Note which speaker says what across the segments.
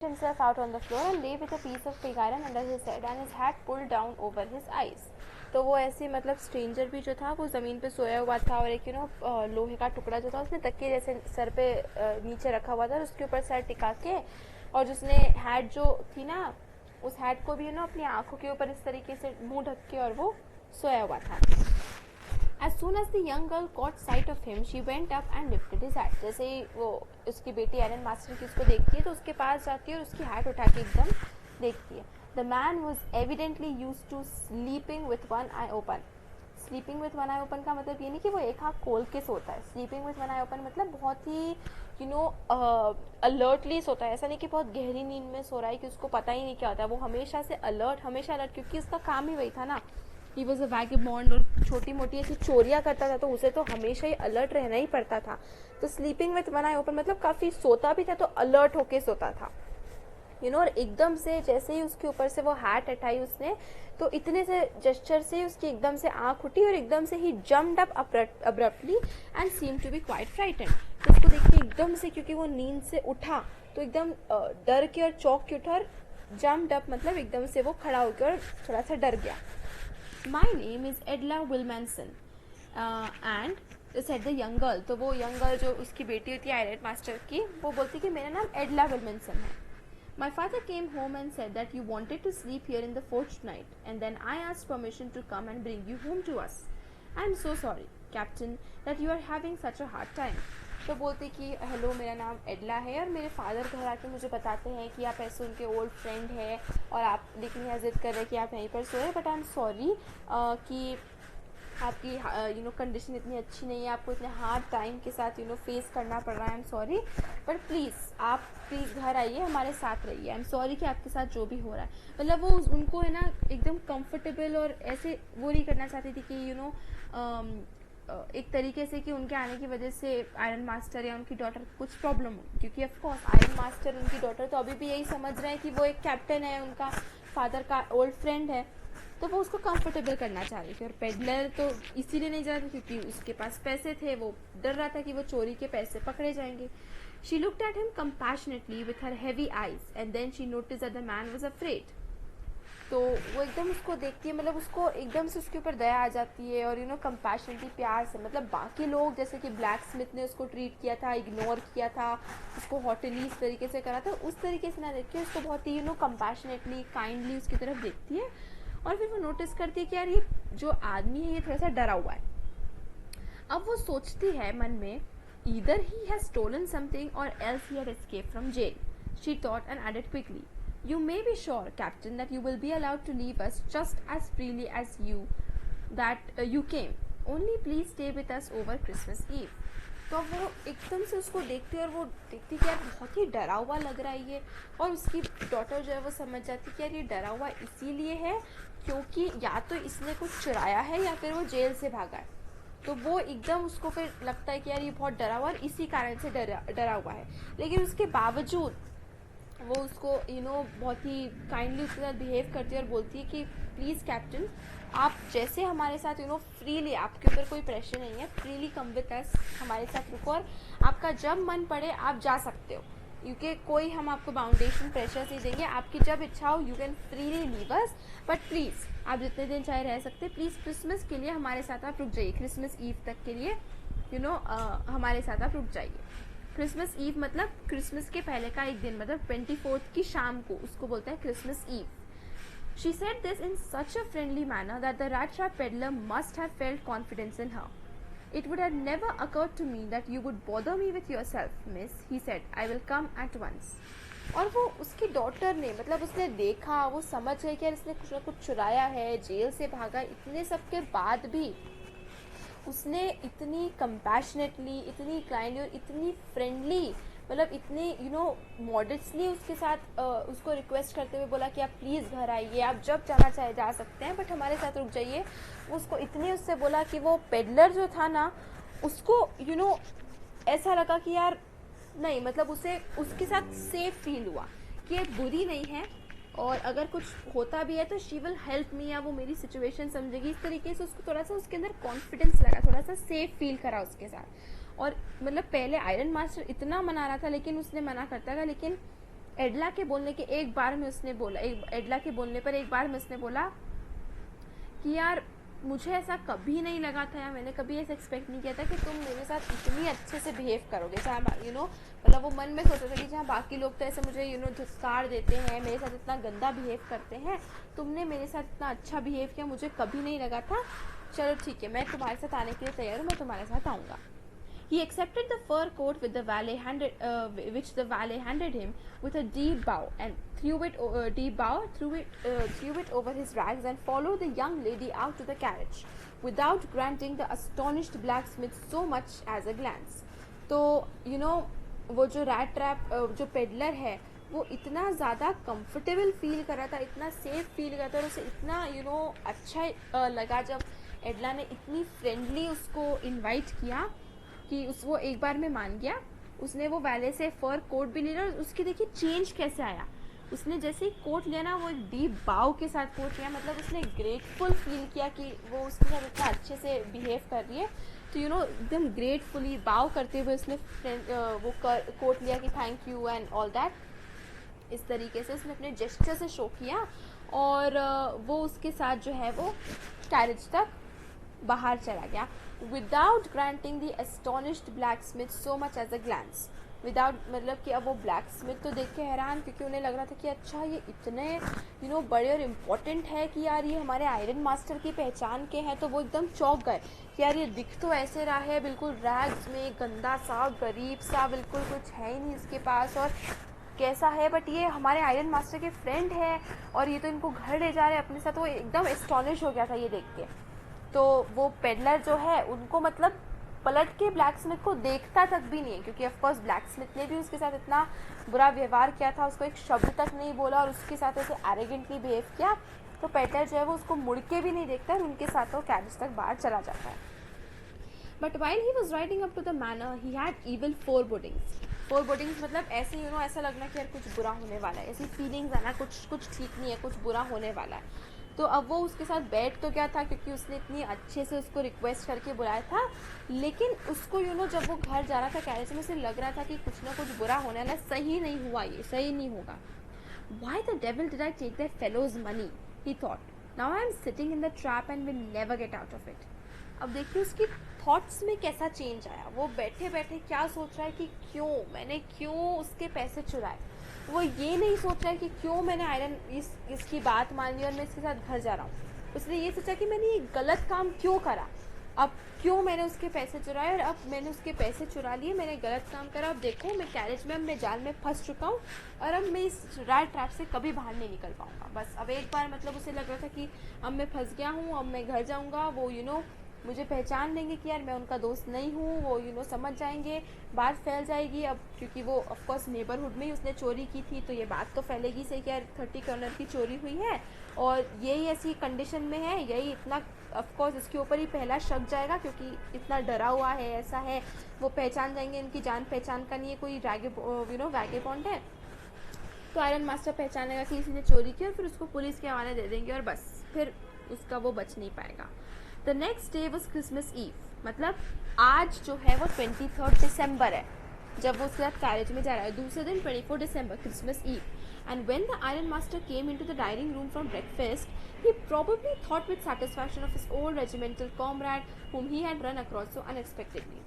Speaker 1: himself out on the floor and lay with a piece of pig iron under his head and his hat pulled down over his eyes. तो वो ऐसे मतलब stranger भी जो था वो ज़मीन पे सोया हुआ था और एक लोहे का टुकड़ा जो था उसने तकिए जैसे सर पे नीचे रखा हुआ था और उसके ऊपर सर टिका के और जिसने हैट जो थी ना उस हैट को भी अपनी आंखों के ऊपर इस तरीके से मुंह ढक के और वो सोया हुआ था. As soon as the young girl caught sight of him, she went up and lifted his hat. जैसे ही वो उसकी बेटी आयरन मास्टर की उसको देखती है तो उसके पास जाती है और उसकी हैट उठा के एकदम देखती है. The man was evidently used to sleeping with one eye open. Sleeping with one eye open का मतलब ये नहीं कि वो एक आँख खोल के सोता है. Sleeping with one eye open मतलब बहुत ही alertly सोता है. ऐसा नहीं कि बहुत गहरी नींद में सो रहा है कि उसको पता ही नहीं क्या होता है. वो हमेशा से अलर्ट क्योंकि उसका काम ही वही था ना. ही वॉज अ वैगबॉन्ड और छोटी मोटी ऐसी चोरियाँ करता था तो उसे तो हमेशा ही अलर्ट रहना ही पड़ता था. तो sleeping with one I open मतलब काफ़ी सोता भी था तो अलर्ट होके सोता था और एकदम से जैसे ही उसके ऊपर से वो हैट हटाई उसने तो इतने से जेस्चर से उसकी एकदम से आँख उठी और एकदम से ही jumped up abruptly and seem to be quite frightened. तो उसको देख के एकदम से क्योंकि वो नींद से उठा तो एकदम डर के और चौंक के उठा और जम्प्ड अप मतलब एकदम से वो खड़ा होकर और थोड़ा सा डर गया. My name is Edla Wilmanson and said the young girl. तो वो young girl जो उसकी बेटी होती है आयरन मास्टर की वो बोलती कि मेरा नाम एडला विल्मनसन है. My father came home and said that you wanted to sleep here in the porch tonight and then I asked permission to come and bring you home to us. I am so sorry, Captain, that you are having such a hard time. तो बोलते कि hello मेरा नाम एडला है और मेरे father घर आके मुझे बताते हैं कि आप ऐसे उनके ओल्ड फ्रेंड हैं और आप लेकिन यहाँ जिद कर रहे हैं कि आप यहीं पर सोए. बट आई एम सॉरी कि आपकी कंडीशन इतनी अच्छी नहीं है. आपको इतने हार्ड टाइम के साथ फेस करना पड़ रहा है. I am sorry but please घर आइए हमारे साथ रहिए. आई एम सॉरी कि आपके साथ जो भी हो रहा है. मतलब वो उनको है ना एकदम कंफर्टेबल और ऐसे वो नहीं करना चाहती थी कि एक तरीके से कि उनके आने की वजह से आयरन मास्टर या उनकी डॉटर कुछ प्रॉब्लम हो. क्योंकि ऑफ कोर्स आयरन मास्टर उनकी डॉटर तो अभी भी यही समझ रहे हैं कि वो एक कैप्टन है उनका फादर का ओल्ड फ्रेंड है तो वो उसको कंफर्टेबल करना चाह रही थी. और पेडलर तो इसीलिए नहीं जा रहा था क्योंकि उसके पास पैसे थे. वो डर रहा था कि वो चोरी के पैसे पकड़े जाएंगे. She looked at him compassionately with her heavy eyes and then she notice that the man was afraid. तो वो एकदम उसको देखती है मतलब उसको एकदम से उसके ऊपर दया आ जाती है और कंपैशनेटली प्यार से मतलब बाकी लोग जैसे कि ब्लैक स्मिथ ने उसको ट्रीट किया था इग्नोर किया था उसको हॉटली इस तरीके से करा था उस तरीके से ना देख के उसको बहुत ही कंपैशनेटली काइंडली उसकी तरफ देखती है. और फिर वो नोटिस करती है कि यार ये जो आदमी है ये थोड़ा सा डरा हुआ है. अब वो सोचती है मन में either he has stolen something और else he had escaped from jail. She thought and added quickly, You may be sure, Captain, that you will be allowed to leave us just as freely as you came. Only please stay with us over Christmas Eve. तो वो एकदम से उसको देखती है और वो देखती कि यार बहुत ही डरा हुआ लग रहा है ये. और उसकी डॉटर जो है वो समझ जाती कि यार ये डरा हुआ इसीलिए है क्योंकि या तो इसने कुछ चुराया है या फिर वो जेल से भागा है. तो वो एकदम उसको फिर लगता है कि यार ये बहुत डरा हुआ और इसी कारण से डरा हुआ है. लेकिन उसके बावजूद वो उसको बहुत ही काइंडली उसके साथ बिहेव करती है और बोलती है कि प्लीज़ कैप्टन आप जैसे हमारे साथ फ्रीली आपके ऊपर कोई प्रेशर नहीं है. फ्रीली कम विद अस हमारे साथ रुको और आपका जब मन पड़े आप जा सकते हो क्योंकि कोई हम आपको बाउंडेशन प्रेशर नहीं देंगे. आपकी जब इच्छा हो you can freely leave us but please आप जितने दिन चाहे रह सकते. प्लीज़ क्रिसमस के लिए हमारे साथ आप रुक जाइए. क्रिसमस ईव तक के लिए हमारे साथ आप रुक जाइए. क्रिसमस ईव मतलब क्रिसमस के पहले का एक दिन मतलब 24th की शाम को उसको बोलते हैं Christmas eve. She said this in such a friendly manner that the rat trap peddler must have felt confidence in her. It would have never occurred to me that you would bother me with yourself, miss, he said. I will come at once. और वो उसकी daughter ने मतलब उसने देखा वो समझ गई कि यार इसने कुछ ना कुछ चुराया है जेल से भागा. इतने सब के बाद भी उसने इतनी कंपैशनेटली इतनी काइंडली और इतनी फ्रेंडली मतलब इतनी मॉडेस्टली उसके साथ उसको रिक्वेस्ट करते हुए बोला कि आप प्लीज़ घर आइए. आप जब जाना चाहे जा सकते हैं बट हमारे साथ रुक जाइए. उसको इतनी उससे बोला कि वो पेडलर जो था ना उसको ऐसा लगा कि यार नहीं मतलब उसे उसके साथ सेफ फील हुआ कि ये बुरी नहीं है और अगर कुछ होता भी है तो शी विल हेल्प मी या वो मेरी सिचुएशन समझेगी. इस तरीके से उसको थोड़ा सा उसके अंदर कॉन्फिडेंस लगा थोड़ा सा सेफ फील करा उसके साथ. और मतलब पहले आयरन मास्टर इतना मना रहा था लेकिन उसने मना करता था लेकिन एडला के बोलने के एक बार में उसने बोला, एडला के बोलने पर एक बार में उसने बोला कि यार मुझे ऐसा कभी नहीं लगा था, या मैंने कभी ऐसा एक्सपेक्ट नहीं किया था कि तुम मेरे साथ इतनी अच्छे से बिहेव करोगे। जहाँ मतलब वो मन में सोचा था कि जहाँ बाकी लोग तो ऐसे मुझे धुतकार देते हैं, मेरे साथ इतना गंदा बिहेव करते हैं, तुमने मेरे साथ इतना अच्छा बिहेव किया, मुझे कभी नहीं लगा था। चलो ठीक है, मैं तुम्हारे साथ आने के लिए तैयार हूँ, मैं तुम्हारे साथ आऊँगा। He accepted the fur coat which the valet handed him with a deep bow and threw it over his rags and followed the young lady out to the carriage without granting the astonished blacksmith so much as a glance. तो वो जो rat trap जो peddler है वो इतना ज़्यादा comfortable feel कर रहा था, इतना सेफ फील कर रहा था, और उसे इतना अच्छा लगा जब एडला ने इतनी फ्रेंडली उसको इनवाइट किया कि वो एक बार में मान गया। उसने वो वैले से फर कोट भी ले लिया, और उसकी देखिए चेंज कैसे आया। उसने जैसे ही कोट लिया ना, वो एक डीप बाव के साथ कोट लिया, मतलब उसने ग्रेटफुल फील किया कि वो उसके साथ इतना अच्छे से बिहेव कर रही है। तो एकदम ग्रेटफुली बाव करते हुए उसने वो कोट लिया कि thank you and all that. इस तरीके से उसने अपने जेस्चर से शो किया, और वो उसके साथ जो है वो कैरेज तक बाहर चला गया। Without granting the astonished blacksmith so much as a glance. Without मतलब कि अब वो ब्लैकस्मिथ तो देख के हैरान, क्योंकि उन्हें लग रहा था कि अच्छा ये इतने बड़े और इम्पोर्टेंट है कि यार ये हमारे आयरन मास्टर की पहचान के हैं। तो वो एकदम चौंक गए कि यार ये दिख तो ऐसे रहा है बिल्कुल रैग्स में, गंदा सा, गरीब सा, बिल्कुल कुछ है ही नहीं इसके पास, और कैसा है, बट ये हमारे आयरन मास्टर के फ्रेंड है, और ये तो इनको घर ले जा रहे हैं अपने साथ। वो एकदम एस्टोनिश हो गया था ये देख के। तो वो पेडलर जो है उनको मतलब पलट के ब्लैकस्मिथ को देखता तक भी नहीं है, क्योंकि ऑफकोर्स ब्लैकस्मिथ ने भी उसके साथ इतना बुरा व्यवहार किया था, उसको एक शब्द तक नहीं बोला, और उसके साथ ऐसे एरोगेंटली बिहेव किया। तो पेडलर जो है वो उसको मुड़ के भी नहीं देखता, और उनके साथ वो कैरेज तक बाहर चला जाता है। But while he was riding up to the manor he had evil forebodings मतलब ऐसे ऐसा लगना कि यार कुछ बुरा होने वाला है, ऐसी फीलिंग्स आना कुछ ठीक नहीं है, कुछ बुरा होने वाला है। तो अब वो उसके साथ बैठ तो गया था, क्योंकि उसने इतनी अच्छे से उसको रिक्वेस्ट करके बुलाया था, लेकिन उसको जब वो घर जा रहा था कैरेज में, उसे लग रहा था कि कुछ ना कुछ बुरा होने वाला, सही नहीं हुआ, ये सही नहीं होगा। Why the devil did I take that fellow's money? He thought. Now I am sitting in the trap and will never get out of it. अब देखिए उसकी थॉट्स में कैसा चेंज आया। वो बैठे बैठे क्या सोच रहा है कि मैंने क्यों उसके पैसे चुराए। वो ये नहीं सोच रहा है कि क्यों मैंने इसकी बात मान ली और मैं इसके साथ घर जा रहा हूँ। उसने ये सोचा कि मैंने ये गलत काम क्यों करा, अब क्यों मैंने उसके पैसे चुराए, और अब मैंने उसके पैसे चुरा लिए, मैंने गलत काम करा। अब देखो मैं कैरेज में, अब मैं जाल में फंस चुका हूँ, और अब मैं इस रैट ट्रैप से कभी बाहर नहीं निकल पाऊँगा। बस अब एक बार मतलब उसे लग रहा था कि अब मैं फंस गया हूँ, अब मैं घर जाऊँगा, वो मुझे पहचान लेंगे कि यार मैं उनका दोस्त नहीं हूँ, वो समझ जाएंगे, बात फैल जाएगी। अब क्योंकि वो ऑफकोर्स नेबरहुड में ही उसने चोरी की थी, तो ये बात तो फैलेगी से कि यार 30 कॉर्नर की चोरी हुई है, और यही ऐसी कंडीशन में है, यही इतना ऑफकोर्स इसके ऊपर ही पहला शक जाएगा, क्योंकि इतना डरा हुआ है, ऐसा है। वो पहचान जाएंगे, इनकी जान पहचान का नहीं है, कोई वैगेबॉन्ड है। तो आयरन मास्टर पहचानेगा कि किसी ने चोरी की, और फिर उसको पुलिस के हवाले दे देंगे, और बस फिर उसका वो बच नहीं पाएगा। The next day was Christmas eve, मतलब आज जो है वो 23 दिसंबर है जब वो उसके साथ कैरेज में जा रहा है। दूसरे दिन 24 दिसंबर Christmas Eve. And when the iron master came into the dining room from breakfast, he probably thought with satisfaction of his old regimental comrade whom he had run across so unexpectedly.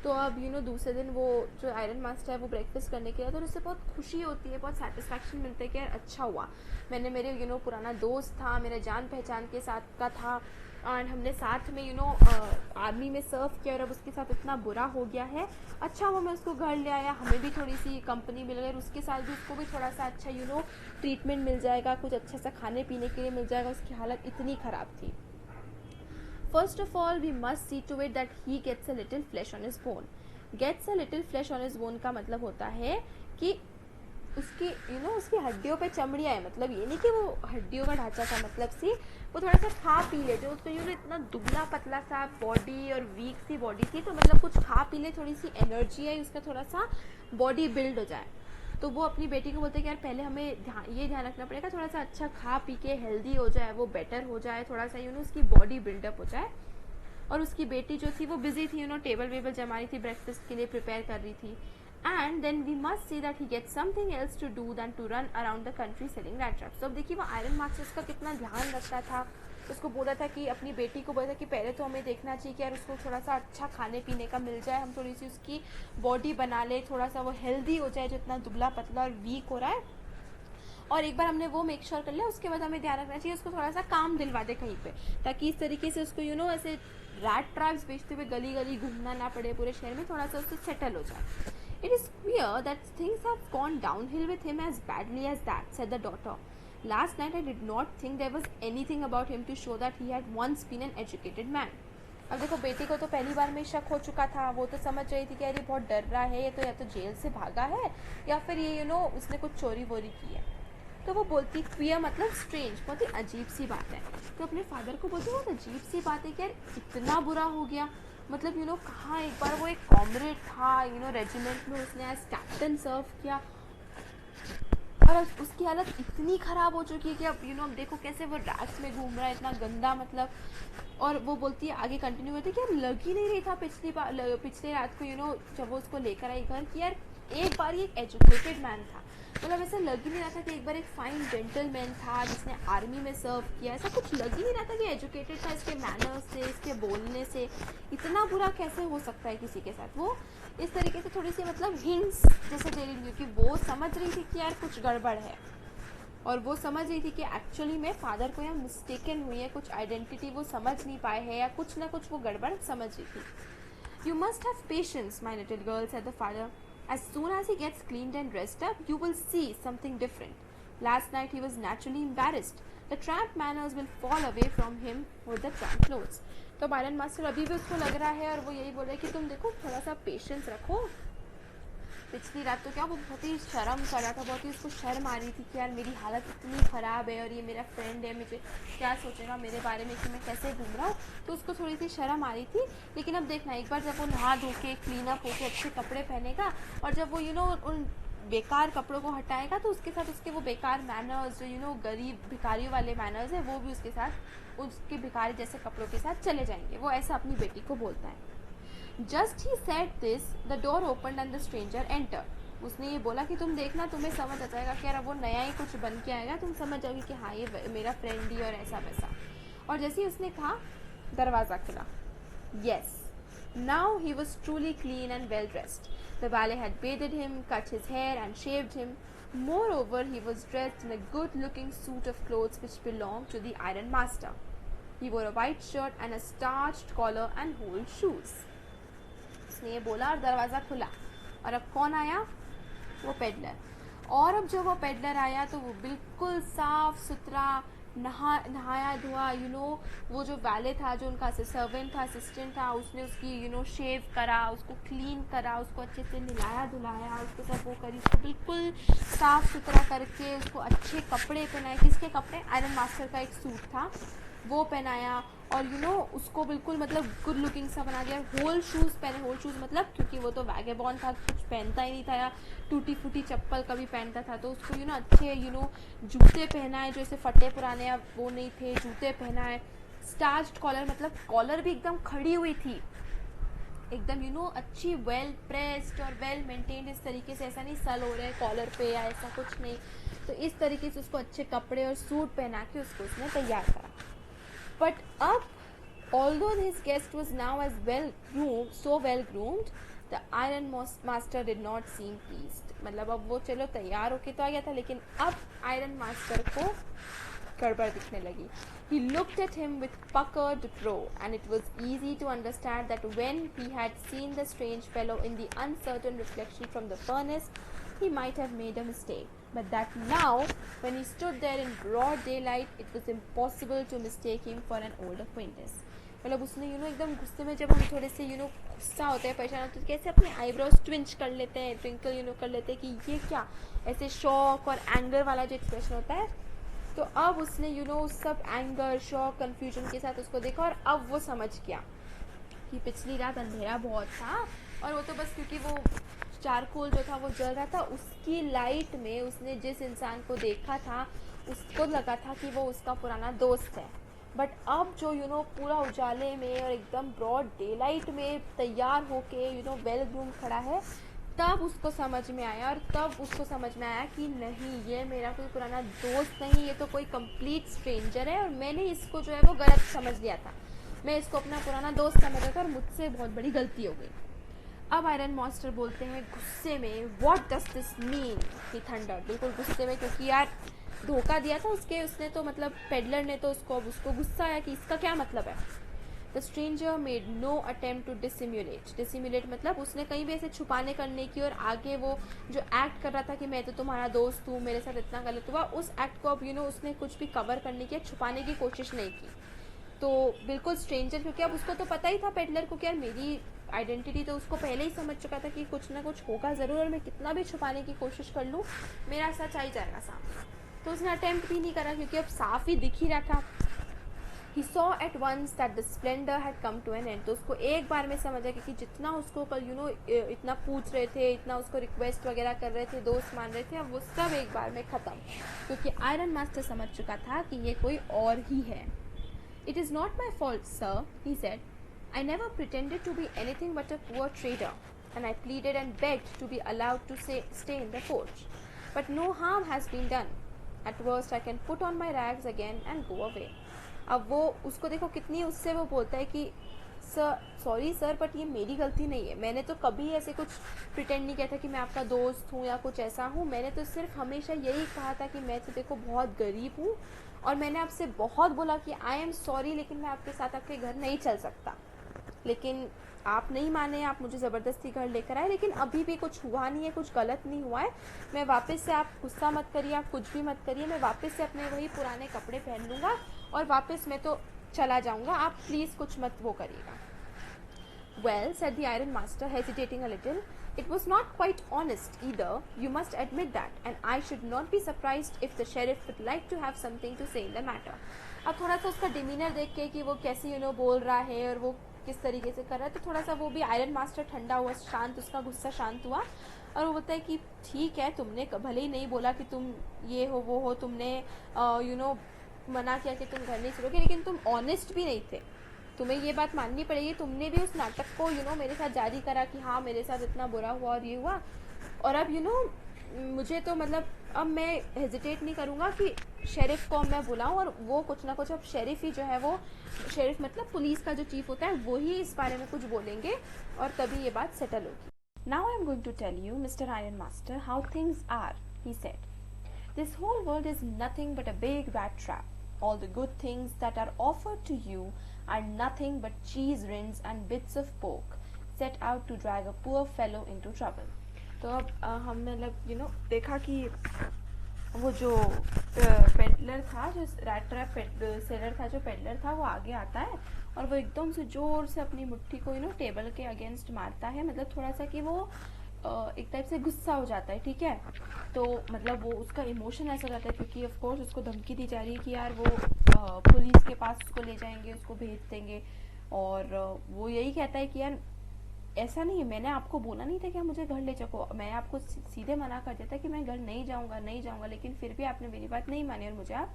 Speaker 1: तो अब दूसरे दिन वो जो iron master है वो breakfast करने के लिए, तो उससे बहुत खुशी होती है, बहुत सेटिस्फैक्शन मिलता है कि यार अच्छा हुआ, मैंने मेरे पुराना दोस्त था, मेरे जान पहचान के साथ का था, एंड हमने साथ में आर्मी में सर्व किया, और अब उसके साथ इतना बुरा हो गया है, अच्छा हुआ मैं उसको घर ले आया, हमें भी थोड़ी सी कंपनी मिल गई, उसके साथ भी उसको भी थोड़ा सा अच्छा ट्रीटमेंट मिल जाएगा, कुछ अच्छा सा खाने पीने के लिए मिल जाएगा, उसकी हालत इतनी ख़राब थी। First of all, we must see to it that he gets a little flesh on his bone. Gets a little flesh on his bone का मतलब होता है कि उसकी उसकी हड्डियों पे चमड़ियाँ है, मतलब ये नहीं कि वो हड्डियों का ढांचा था, मतलब सी वो थोड़ा सा खा पी ले, जो उसको इतना दुबला पतला सा बॉडी और वीक सी बॉडी थी, तो मतलब कुछ खा पी ले, थोड़ी सी एनर्जी है, उसका थोड़ा सा बॉडी बिल्ड हो जाए। तो वो अपनी बेटी को बोलते हैं कि यार पहले हमें ये ध्यान रखना पड़ेगा, थोड़ा सा अच्छा खा पी के हेल्दी हो जाए, वो बेटर हो जाए, थोड़ा सा उसकी बॉडी बिल्डअप हो जाए। और उसकी बेटी जो थी वो बिजी थी, टेबल वेबल जमा रही थी, ब्रेकफास्ट के लिए प्रिपेयर कर रही थी। And then we must say that he gets something else to do than to run around the country selling rat traps. तो अब देखिए वो आयरन मास्टर का कितना ध्यान रखता था, उसको बोला था कि अपनी बेटी को बोला था कि पहले तो हमें देखना चाहिए कि यार उसको थोड़ा सा अच्छा खाने पीने का मिल जाए, हम थोड़ी सी उसकी बॉडी बना ले, थोड़ा सा वो हेल्दी हो जाए जो इतना दुबला पतला और वीक हो रहा है, और एक बार हमने वो मेक श्योर कर लिया, उसके बाद हमें ध्यान रखना चाहिए उसको थोड़ा सा काम दिलवा दे कहीं पे, ताकि इस तरीके से उसको ऐसे रैट ट्रैप्स बेचते हुए गली गली घूमना ना पड़े पूरे शहर में, थोड़ा सा उससे सेटल हो जाए. It is queer that things have gone downhill with him as badly as that, said the daughter. Last night I did not think there was anything about him to show that he had once been an educated man. अब देखो बेटी को तो पहली बार में शक हो चुका था, वो तो समझ रही थी कि यार ये बहुत डर रहा है, ये तो या तो जेल से भागा है या फिर ये उसने कुछ चोरी वोरी की है. तो वो बोलती क्वियर मतलब स्ट्रेंज, बहुत ही अजीब सी बात है. तो अपने फादर को बोलती बहुत अजीब सी बात है कि यार इतना बुरा हो गया, मतलब कहाँ एक बार वो एक कॉमरेड था रेजिमेंट में, उसने एज कैप्टन सर्व किया और उसकी हालत इतनी ख़राब हो चुकी है कि अब अब देखो कैसे वो रैक्स में घूम रहा है, इतना गंदा मतलब. और वो बोलती है आगे कंटिन्यू करती है कि यार लग ही नहीं रही था पिछली रात को जब वो उसको लेकर आई घर कि यार एक बार ये एक एजुकेटेड मैन था, मतलब ऐसा लग ही नहीं रहा था कि एक बार एक फाइन जेंटलमैन था जिसने आर्मी में सर्व किया, ऐसा कुछ लग ही नहीं रहा था कि एजुकेटेड था. इसके मैनर्स से, इसके बोलने से इतना बुरा कैसे हो सकता है किसी के साथ. वो इस तरीके से थोड़ी सी मतलब हिंट्स जैसे दे रही थी, क्योंकि वो समझ रही थी कि यार कुछ गड़बड़ है, और वो समझ रही थी कि एक्चुअली में फादर को यहाँ मिस्टेकन हुई है, कुछ आइडेंटिटी वो समझ नहीं पाए हैं या कुछ ना कुछ वो गड़बड़ समझ रही थी. You must have patience my little girl, said the father. As soon as he gets cleaned and dressed up, you will see something different. Last night he was naturally embarrassed. The tramp manners will fall away from him with the tramp clothes. तो iron master अभी भी उसको लग रहा है और वो यही बोल रहा है कि तुम देखो थोड़ा सा पेशेंस रखो. पिछली रात तो क्या वो बहुत ही शर्म कर रहा था, बहुत ही उसको शर्म आ रही थी कि यार मेरी हालत इतनी ख़राब है और ये मेरा फ्रेंड है, मुझे क्या सोचेगा मेरे बारे में कि मैं कैसे घूम रहा हूँ, तो उसको थोड़ी सी शर्म आ रही थी. लेकिन अब देखना एक बार जब वो नहा धो के क्लीन अप होके अच्छे कपड़े पहनेगा और जब वो उन बेकार कपड़ों को हटाएगा तो उसके साथ उसके वो बेकार मैनर्स जो गरीब भिखारियों वाले मैनर्स है वो भी उसके साथ उसके भिखारी जैसे कपड़ों के साथ चले जाएंगे. वो ऐसा अपनी बेटी को बोलता है. Just he said this, the door opened and the stranger entered. उसने ये बोला कि तुम देखना तुम्हें समझ आ जाएगा कि यार वो नया ही कुछ बन के आएगा, तुम समझ जाओगी कि हाँ ये मेरा फ्रेंड ही और ऐसा वैसा. और जैसे ही उसने कहा दरवाज़ा खुला. Yes, now he was truly clean and well dressed. The valet had bathed him, cut his hair and shaved him. Moreover, he was dressed in a good-looking suit of clothes which belonged to the iron master. He wore a white shirt and a starched collar and whole shoes. उसने ये बोला और दरवाज़ा खुला. और अब कौन आया? वो पेडलर. और अब जो वो पेडलर आया तो वो बिल्कुल साफ सुथरा नहाया धोआ वो जो वैले था, जो उनका सर्वेंट था, असिस्टेंट था, उसने उसकी शेव करा, उसको क्लीन करा, उसको अच्छे से नहलाया धुलाया, उसको सब वो करी, उसको बिल्कुल साफ सुथरा करके उसको अच्छे कपड़े पहनाए. किसके कपड़े? आयरन मास्टर का एक सूट था वो पहनाया. और उसको बिल्कुल मतलब गुड लुकिंग सा बना दिया. होल शूज़ पहने. होल शूज़ मतलब क्योंकि वो तो वैगेबॉन्ड था, कुछ पहनता ही नहीं था या टूटी फूटी चप्पल कभी पहनता था, तो उसको अच्छे जूते पहनाए जो ऐसे फटे पुराने या वो नहीं थे, जूते पहनाए. स्टार्च्ड कॉलर मतलब कॉलर भी एकदम खड़ी हुई थी, एकदम अच्छी वेल प्रेस्ड और वेल मेंटेन्ड. इस तरीके से ऐसा नहीं सल हो रहा है कॉलर पे या ऐसा कुछ नहीं. तो इस तरीके से उसको अच्छे कपड़े और सूट पहना के उसको उसने तैयार करा. But up, although his guest was now as so well groomed, the iron master did not seem pleased. मतलब अब वो चलो तैयार होके तो आ गया था, लेकिन अब आयरन मास्टर को गड़बड़ दिखने लगी. He looked at him with puckered brow, and it was easy to understand that when he had seen the strange fellow in the uncertain reflection from the furnace, he might have made a mistake. But that now, when he stood there in broad daylight, it was impossible to mistake him for an old acquaintance. मतलब उसने एकदम गुस्से में, जब हम थोड़े से गुस्सा होते हैं, परेशान होते हैं, तो कैसे अपने आईब्रोज ट्विंच कर लेते हैं, ट्विंकल कर लेते हैं कि ये क्या, ऐसे शॉक और एंगर वाला जो एक्सप्रेशन होता है. तो अब उसने सब एंगर, शॉक, कन्फ्यूजन के साथ उसको देखा और अब वो समझ गया कि पिछली रात अंधेरा बहुत था और वो तो बस क्योंकि वो चारकोल जो था वो जल रहा था, उसकी लाइट में उसने जिस इंसान को देखा था उसको लगा था कि वो उसका पुराना दोस्त है. बट अब जो पूरा उजाले में और एकदम ब्रॉड डे लाइट में तैयार होके वेल ग्रूम खड़ा है, तब उसको समझ में आया, और तब उसको समझ में आया कि नहीं, ये मेरा कोई पुराना दोस्त नहीं, ये तो कोई कंप्लीट स्ट्रेंजर है, और मैंने इसको जो है वो गलत समझ लिया था, मैं इसको अपना पुराना दोस्त समझा था, और मुझसे बहुत बड़ी गलती हो गई। अब आयरन मास्टर बोलते हैं गुस्से में, what does this mean, he thunder, बिल्कुल गुस्से में, क्योंकि यार धोखा दिया था उसने तो, मतलब पेडलर ने तो उसको गुस्सा आया कि इसका क्या मतलब है। The stranger made no attempt to dissimulate मतलब उसने कहीं भी ऐसे छुपाने करने की, और आगे वो जो एक्ट कर रहा था कि मैं तो तुम्हारा दोस्त हूँ, मेरे साथ इतना गलत हुआ, उस एक्ट को अब उसने कुछ भी कवर करने की, छुपाने की कोशिश नहीं की। तो बिल्कुल स्ट्रेंजर, क्योंकि अब उसको तो पता ही था पेडलर को कि यार मेरी आइडेंटिटी तो उसको पहले ही समझ चुका था कि कुछ ना कुछ होगा ज़रूर, और मैं कितना भी छुपाने की कोशिश कर लूँ मेरा सच आ ही जाएगा सामने। तो उसने अटेम्प्ट भी नहीं करा, क्योंकि अब साफ ही दिख ही रहा था। He saw at once that the splendor had come to an end. तो उसको एक बार में समझ आया, क्योंकि जितना उसको कल इतना पूछ रहे थे, इतना उसको रिक्वेस्ट वगैरह कर रहे थे, दोस्त मान रहे थे, अब वो सब एक बार में ख़त्म, क्योंकि आयरन मास्टर समझ चुका था कि ये कोई और ही है। It is not my fault, sir, he said. I never pretended to be anything but a poor trader, and I pleaded and begged to be allowed to stay in the forge. But no harm has been done. At worst, I can put on my rags again and go away. अब वो उसको देखो कितनी उससे वो बोलता है कि सर, सॉरी सर, बट ये मेरी गलती नहीं है, मैंने तो कभी ऐसे कुछ प्रिटेंड नहीं किया था कि मैं आपका दोस्त हूँ या कुछ ऐसा हूँ, मैंने तो सिर्फ हमेशा यही कहा था कि मैं तो देखो बहुत गरीब हूँ, और मैंने आपसे बहुत बोला कि आई एम सॉरी, लेकिन मैं आपके साथ आपके घर नहीं चल सकता, लेकिन आप नहीं माने, आप मुझे ज़बरदस्ती घर लेकर आए, लेकिन अभी भी कुछ हुआ नहीं है, कुछ गलत नहीं हुआ है, मैं वापस से, आप गुस्सा मत करिए, आप कुछ भी मत करिए, मैं वापस से अपने वही पुराने कपड़े पहन लूँगा और वापस मैं तो चला जाऊँगा, आप प्लीज़ कुछ मत वो करिएगा। Well, said the iron master, hesitating a little, it was not quite honest either, you must admit that, and I should not be surprised if the sheriff would like to have something to say in the matter. अब थोड़ा सा उसका demeanour देख के कि वो कैसे बोल रहा है और वो किस तरीके से कर रहा है, तो थोड़ा सा वो भी आयरन मास्टर ठंडा हुआ, शांत, उसका गुस्सा शांत हुआ, और वो बोलता है कि ठीक है, तुमने भले ही नहीं बोला कि तुम ये हो वो हो, तुमने मना किया कि तुम घर नहीं चलोगे, लेकिन तुम ऑनेस्ट भी नहीं थे, तुम्हें ये बात माननी पड़ेगी, तुमने भी उस नाटक को मेरे साथ जारी करा कि हाँ मेरे साथ इतना बुरा हुआ और ये हुआ, और अब मुझे तो मतलब अब मैं हेजिटेट नहीं करूँगा कि शेरिफ को मैं बुलाऊँ, और वो कुछ ना कुछ, अब शेरिफ ही जो है वो, शेरिफ मतलब पुलिस का जो चीफ होता है, वो ही इस बारे में कुछ बोलेंगे और तभी ये बात सेटल होगी। Now I am going to tell you, Mr. Iron Master, how things are, he said. This whole world is nothing but a big rat trap. All the good things that are offered to you are nothing but cheese rinds and bits of pork set out to drag a poor fellow into trouble. तो अब हम मतलब देखा कि वो जो peddler था, जो रैट ट्रैप सेलर था, जो पेडलर था, वो आगे आता है और वो एकदम से जोर से अपनी मुट्ठी को टेबल के अगेंस्ट मारता है, मतलब थोड़ा सा कि वो एक टाइप से गुस्सा हो जाता है, ठीक है। तो मतलब वो उसका इमोशन ऐसा हो जाता है, क्योंकि ऑफ कोर्स उसको धमकी दी जा रही है कि यार वो पुलिस के पास उसको ले जाएंगे, उसको भेज देंगे, और वो यही कहता है कि यार ऐसा नहीं है, मैंने आपको बोला नहीं था कि आप मुझे घर ले जाओ, मैं आपको सीधे मना कर देता कि मैं घर नहीं जाऊंगा, लेकिन फिर भी आपने मेरी बात नहीं मानी और मुझे आप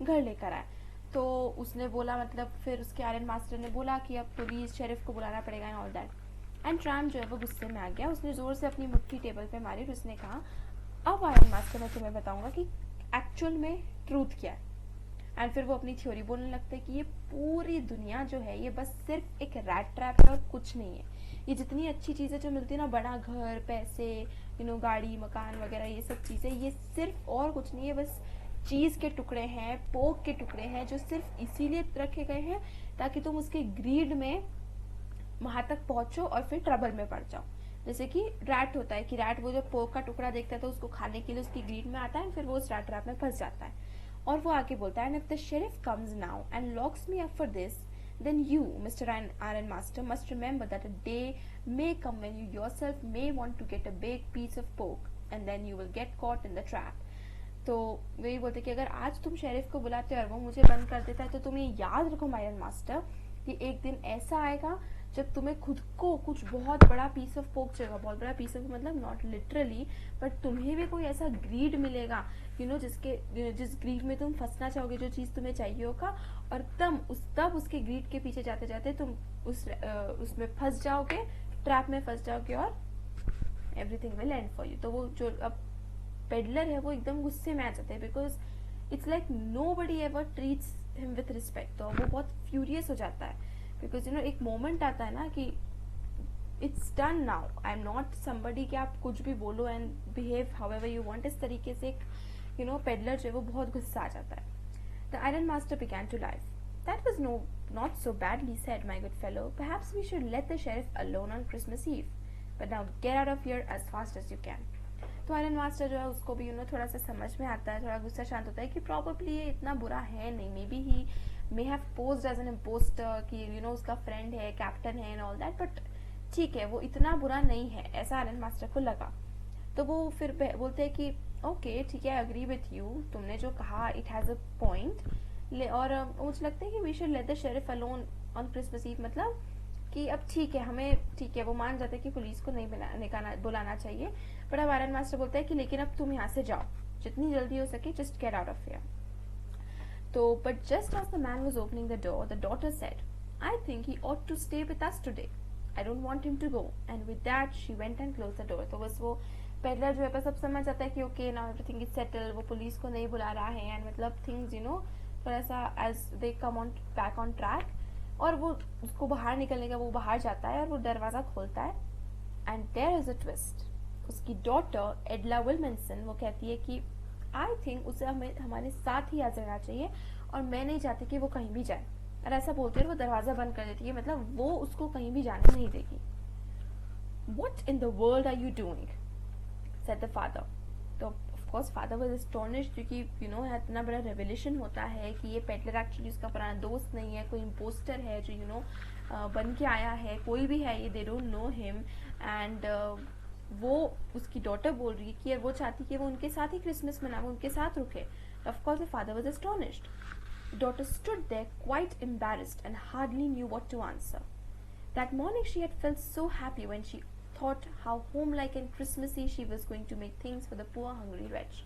Speaker 1: घर लेकर आए। तो उसने बोला, मतलब फिर उसके आयरन मास्टर ने बोला कि अब पुलिस शेरिफ को बुलाना पड़ेगा and all that. And tram जो है वो गुस्से में आ गया, उसने ज़ोर से अपनी मुट्ठी टेबल पे मारी और उसने कहा, अब आयरन मास्टर मैं तुम्हें बताऊंगा कि एक्चुअल में ट्रूथ क्या है। एंड फिर वो अपनी थ्योरी बोलने लगता है कि ये पूरी दुनिया जो है ये बस सिर्फ एक रैट ट्रैप है और कुछ नहीं है। ये जितनी अच्छी चीज़ें जो मिलती है ना, बड़ा घर, पैसे, गाड़ी, मकान वगैरह, ये सब चीज़ें, ये सिर्फ और कुछ नहीं है, बस चीज़ के टुकड़े हैं, पोक के टुकड़े हैं, जो सिर्फ इसीलिए रखे गए हैं ताकि तुम उसके ग्रीड में वहां तक पहुंचो और फिर ट्रबल में पड़ जाओ। जैसे कि रैट होता है कि रैट वो जो पोक का टुकड़ा देखता है तो उसको खाने के लिए उसकी ग्रीड में आता है, फिर वो उस रैट ट्रैप में फंस जाता है। और वो आगे बोलता है, if the sheriff comes now and locks me up for this, then you, Mr. Iron Master, must remember that a day may come when you yourself may want to get a big piece of pork, and then you will get caught in the trap. तो वही बोलते कि अगर आज तुम sheriff को बुलाते हो और वो मुझे बंद कर देता है, तो तुम ये याद रखो आयरन मास्टर कि एक दिन ऐसा आएगा जब तुम्हें खुद को कुछ बहुत बड़ा पीस ऑफ पोक चाहिए, बहुत बड़ा पीस ऑफ मतलब नॉट लिटरली, बट तुम्हें भी कोई ऐसा ग्रीड मिलेगा जिस ग्रीड में तुम फंसना चाहोगे, जो चीज़ तुम्हें चाहिए होगा, और तब उसके ग्रीड के पीछे जाते जाते तुम उसमें फंस जाओगे, ट्रैप में फंस जाओगे और everything will and for you. तो वो जो अब पेडलर है वो एकदम गुस्से में आ जाते हैं, because it's like nobody ever treats him with respect. तो वो बहुत फ्यूरियस हो जाता है, बिकॉज एक मोमेंट आता है ना कि it's done now, I am not somebody कि आप कुछ भी बोलो and behave how ever you want. इस तरीके से एक पेडलर जो है वो बहुत गुस्सा आ जाता है। The iron master began to laugh. That was not so badly said, my good fellow. Perhaps we should let the sheriff alone on Christmas Eve. But now get out of here as fast as you can. तो iron master जो है उसको भी थोड़ा सा समझ में आता है, थोड़ा गुस्सा शांत होता है कि प्रॉबेबली ये इतना बुरा है नहीं, maybe he may have posed as an impostor कि उसका फ्रेंड है, कैप्टन है एंड ऑल दैट, बट ठीक है वो इतना बुरा नहीं है, ऐसा आयरन मास्टर को लगा। तो वो फिर बोलते हैं कि ओके ठीक है, आई एग्री विथ यू, तुमने जो कहा इट हैज़ अ पॉइंट। और मुझे लगता है कि we should let the sheriff alone on Christmas eve, मतलब कि अब ठीक है, हमें ठीक है, वो मान जाते हैं कि पुलिस को नहीं बुलाना चाहिए, बट अब आयरन मास्टर बोलता है कि लेकिन अब तुम यहाँ से जाओ जितनी जल्दी हो सके, just get out of here. तो but just as the man was opening the door, the daughter said, I think he ought to stay with us today. I don't want him to go. And with that she went and closed the door. तो बस वो peddler जो है सब समझ जाता है कि okay now everything is settle, वो पुलिस को नहीं बुला रहा है, एंड मतलब थिंग्स थोड़ा सा as they come on back on track, और वो उसको बाहर निकलने का वो बाहर जाता है और वो दरवाजा खोलता है, and there is a twist. उसकी डॉटर एडला विल्मनसन वो कहती है कि आई थिंक उसे हमें हमारे साथ ही आ जाना चाहिए, और मैं नहीं चाहती कि वो कहीं भी जाए, और ऐसा बोलते हैं वो दरवाजा बंद कर देती है, मतलब वो उसको कहीं भी जाने नहीं देगी। What in the world are you doing? said the father. तो of course father was astonished, क्योंकि इतना बड़ा रेवलेशन होता है कि ये पेडलर एक्चुअली उसका पुराना दोस्त नहीं है, कोई इम्पोस्टर है जो बन के आया है, कोई भी है ये, they don't know him, and वो उसकी डॉटर बोल रही है कि वो चाहती कि वो उनके साथ ही क्रिसमस मना, वो उनके साथ रुके। Of course the father was astonished. The daughter stood there quite embarrassed and hardly knew what to answer. That morning she had felt so happy when she thought how homelike and Christmassy she was going to make things for the poor hungry wretch.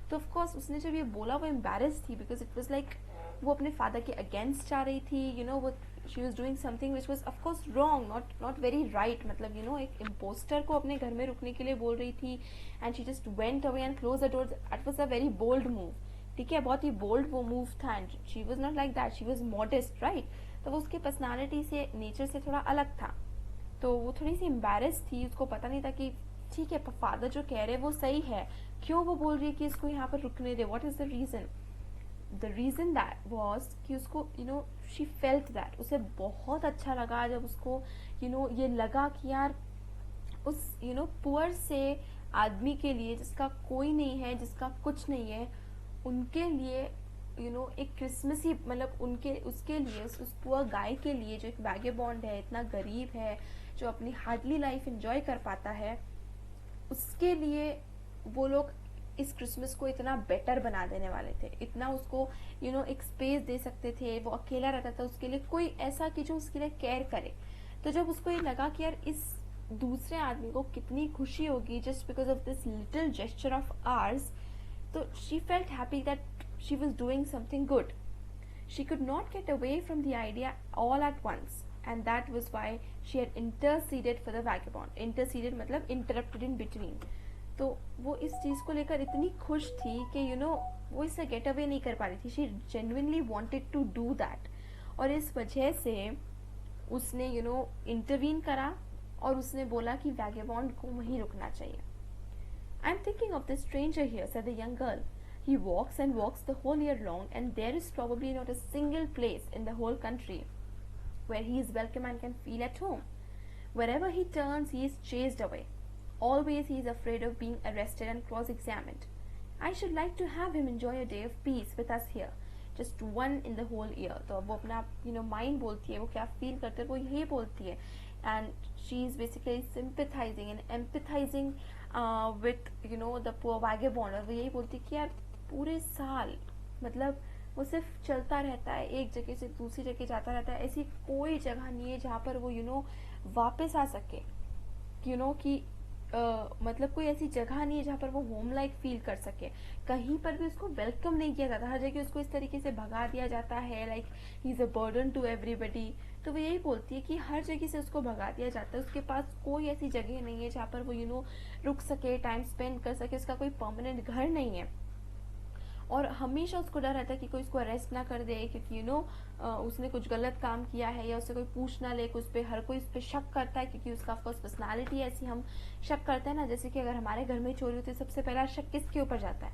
Speaker 1: तो of course उसने जब ये बोला वो embarrassed थी, because it was like वो अपने father के against जा रही थी, वो she was doing something which was of course wrong, not very right, मतलब एक imposter को अपने घर में रुकने के लिए बोल रही थी, and she just went away and closed the door. That was a very bold move. ठीक है, बहुत ही बोल्ड वो मूव था, and she was not like that, she was modest, right. तो वो उसके पर्सनालिटी से, नेचर से थोड़ा अलग था, तो वो थोड़ी सी एम्बेरस थी, उसको पता नहीं था कि ठीक है फादर जो कह रहे हैं वो सही है, क्यों वो बोल रही है कि इसको यहाँ पर रुकने दे, what is the reason. The reason that was कि उसको शी फेल्ट दैट, उसे बहुत अच्छा लगा जब उसको ये लगा कि यार उस पुअर से आदमी के लिए, जिसका कोई नहीं है, जिसका कुछ नहीं है, उनके लिए एक क्रिसमस ही, मतलब उसके लिए, उस पुअर गाय के लिए जो एक वैगेबॉन्ड है, इतना गरीब है, जो अपनी हार्डली लाइफ एंजॉय कर पाता है, उसके लिए वो लोग इस क्रिसमस को इतना बेटर बना देने वाले थे, इतना उसको एक स्पेस दे सकते थे, वो अकेला रहता था, उसके लिए कोई ऐसा कि जो उसके लिए केयर करे। तो जब उसको ये लगा कि यार इस दूसरे आदमी को कितनी खुशी होगी just because of this little gesture of hours, so she felt happy that she was doing something good. She could not get away from the idea all at once, and that was why she had interceded for the vagabond. Interceded मतलब interrupted in between. तो वो इस चीज़ को लेकर इतनी खुश थी कि वो इससे गेट अवे नहीं कर पा रही थी। She genuinely wanted to do that, और इस वजह से उसने intervene करा, और उसने बोला कि वैगेबॉन्ड को वहीं रुकना चाहिए। I'm thinking of this stranger here, said the young girl. He walks and walks the whole year long, and there is probably not a single place in the whole country where he is welcome and can feel at home. Wherever he turns, he is chased away. Always he is afraid of being arrested and cross-examined. I should like to have him enjoy a day of peace with us here, just one in the whole year. तो वो अपना mind बोलती है, वो क्या feel करते हैं वो यही बोलती है, and she is basically sympathizing and empathizing with the poor vagabond, और वो यही बोलती कि यार पूरे साल मतलब वो सिर्फ चलता रहता है, एक जगह से दूसरी जगह जाता रहता है, ऐसी कोई जगह नहीं है जहाँ पर वो वापस आ सके, कि मतलब कोई ऐसी जगह नहीं है जहाँ पर वो होम लाइक फील कर सके। कहीं पर भी उसको वेलकम नहीं किया जाता, हर जगह उसको इस तरीके से भगा दिया जाता है, like he is a burden to everybody. तो वो यही बोलती है कि हर जगह से उसको भगा दिया जाता है, उसके पास कोई ऐसी जगह नहीं है जहाँ पर वो रुक सके, टाइम स्पेंड कर सके, उसका कोई परमानेंट घर नहीं है। और हमेशा उसको डर रहता है कि कोई उसको अरेस्ट ना कर दे, क्योंकि उसने कुछ गलत काम किया है, या उससे कोई पूछ ना ले, उस पर हर कोई उस पर शक करता है, क्योंकि उसका ऑफकोर्स पर्सनैलिटी ऐसी, हम शक करते हैं ना। जैसे कि अगर हमारे घर में चोरी होती है, सबसे पहला शक किसके ऊपर जाता है?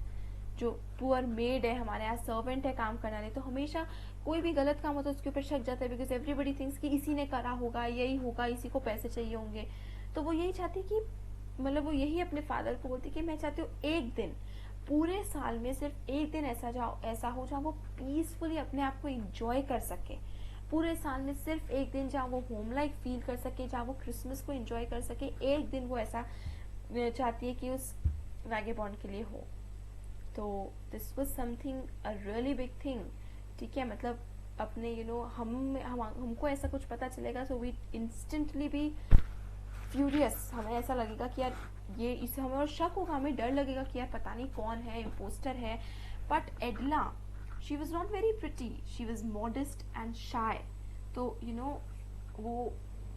Speaker 1: जो पुअर मेड है, हमारे यहाँ सर्वेंट है काम करने वाले, तो हमेशा कोई भी गलत काम होता है उसके ऊपर शक जाता है, बिकॉज एवरीबडी थिंक्स कि इसी ने करा होगा, यही होगा, इसी को पैसे चाहिए होंगे। तो वो यही चाहती कि मतलब वो यही अपने फादर को बोलती कि मैं चाहती हूँ एक दिन, पूरे साल में सिर्फ एक दिन ऐसा हो जहाँ वो पीसफुली अपने आप को इंजॉय कर सके। पूरे साल में सिर्फ एक दिन जहाँ वो होम लाइक फील कर सके, जहाँ वो क्रिसमस को इंजॉय कर सके, एक दिन वो ऐसा चाहती है कि उस वैगेबॉन्ड के लिए हो। तो this was something a really big thing. ठीक है, मतलब अपने हमको ऐसा कुछ पता चलेगा, सो वी इंस्टेंटली भी फ्यूरियस, हमें ऐसा लगेगा कि यार ये, इससे हमें और शक होगा, हमें डर लगेगा कि यार पता नहीं कौन है, इम्पोस्टर है। But Edla, she was not very pretty, she was modest and shy. तो वो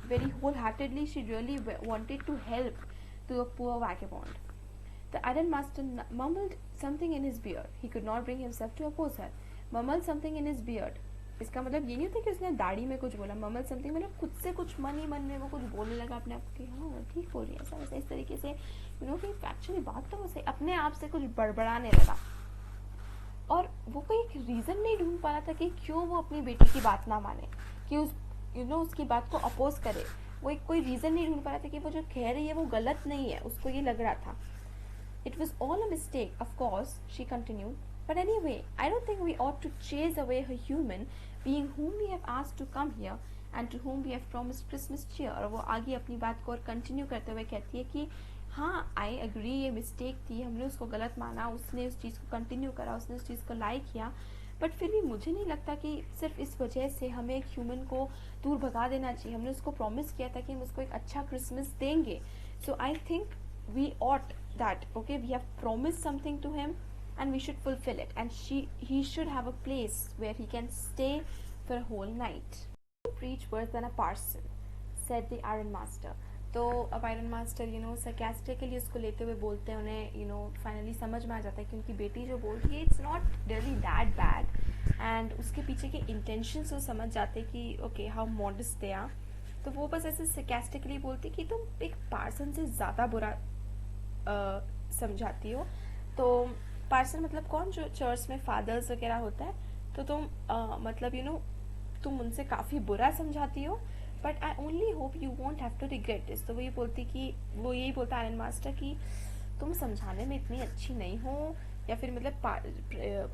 Speaker 1: very whole heartedly she really wanted to help to a poor vagabond. The iron master mumbled something in his beard. He could not bring himself to oppose her. Mumbled something in his beard. इसका मतलब ये नहीं होता कि उसने दाढ़ी में कुछ बोला। ममल समथिंग मतलब खुद से कुछ मन ही मन में वो कुछ बोलने लगा अपने आप को कि हाँ ठीक हो रही है, ऐसा वैसा, इस तरीके से कि एक्चुअली बात तो वो सही, अपने आप से कुछ बड़बड़ाने लगा। और वो कोई एक रीज़न नहीं ढूंढ पा रहा था कि क्यों वो अपनी बेटी की बात ना माने, कि उसकी बात को अपोज करे। वो एक कोई रीज़न नहीं ढूंढ पा रहा था कि वो जो कह रही है वो गलत नहीं है, उसको ये लग रहा था। It was all a mistake, of course, she continued. But anyway, I don't think we ought to chase away a human being whom we have asked to come here and to whom we have promised Christmas cheer. और वो आगे अपनी बात को और continue करते हुए कहती है कि हाँ, आई एग्री, ये मिस्टेक थी, हमने उसको गलत माना, उसने उस चीज़ को कंटिन्यू करा, उसने उस चीज़ को लाइक किया, बट फिर भी मुझे नहीं लगता कि सिर्फ इस वजह से हमें एक ह्यूमन को दूर भगा देना चाहिए। हमने उसको प्रॉमिस किया था कि हम उसको एक अच्छा क्रिसमस देंगे। So I think we ought that, okay, we have promised something to him and we should fulfill it, and he should have a place where he can stay for a whole night. Preach worse than a parson, said the iron master. तो अब iron master sarcastically उसको लेते हुए बोलते हैं, उन्हें finally समझ में आ जाता है कि उनकी बेटी जो बोल रही है it's not really that bad, and उसके पीछे के इंटेंशंस वो समझ जाते हैं कि okay how modest they are. तो वो बस ऐसे sarcastically बोलती कि तुम एक पार्सन से ज़्यादा बुरा समझाती हो। तो पार्सन मतलब कौन, जो चर्च में फादर्स वगैरह होता है, तो तुम मतलब तुम उनसे काफ़ी बुरा समझाती हो, but I only hope you won't have to regret this. तो वो यही बोलता आयरन मास्टर कि तुम समझाने में इतनी अच्छी नहीं हो, या फिर मतलब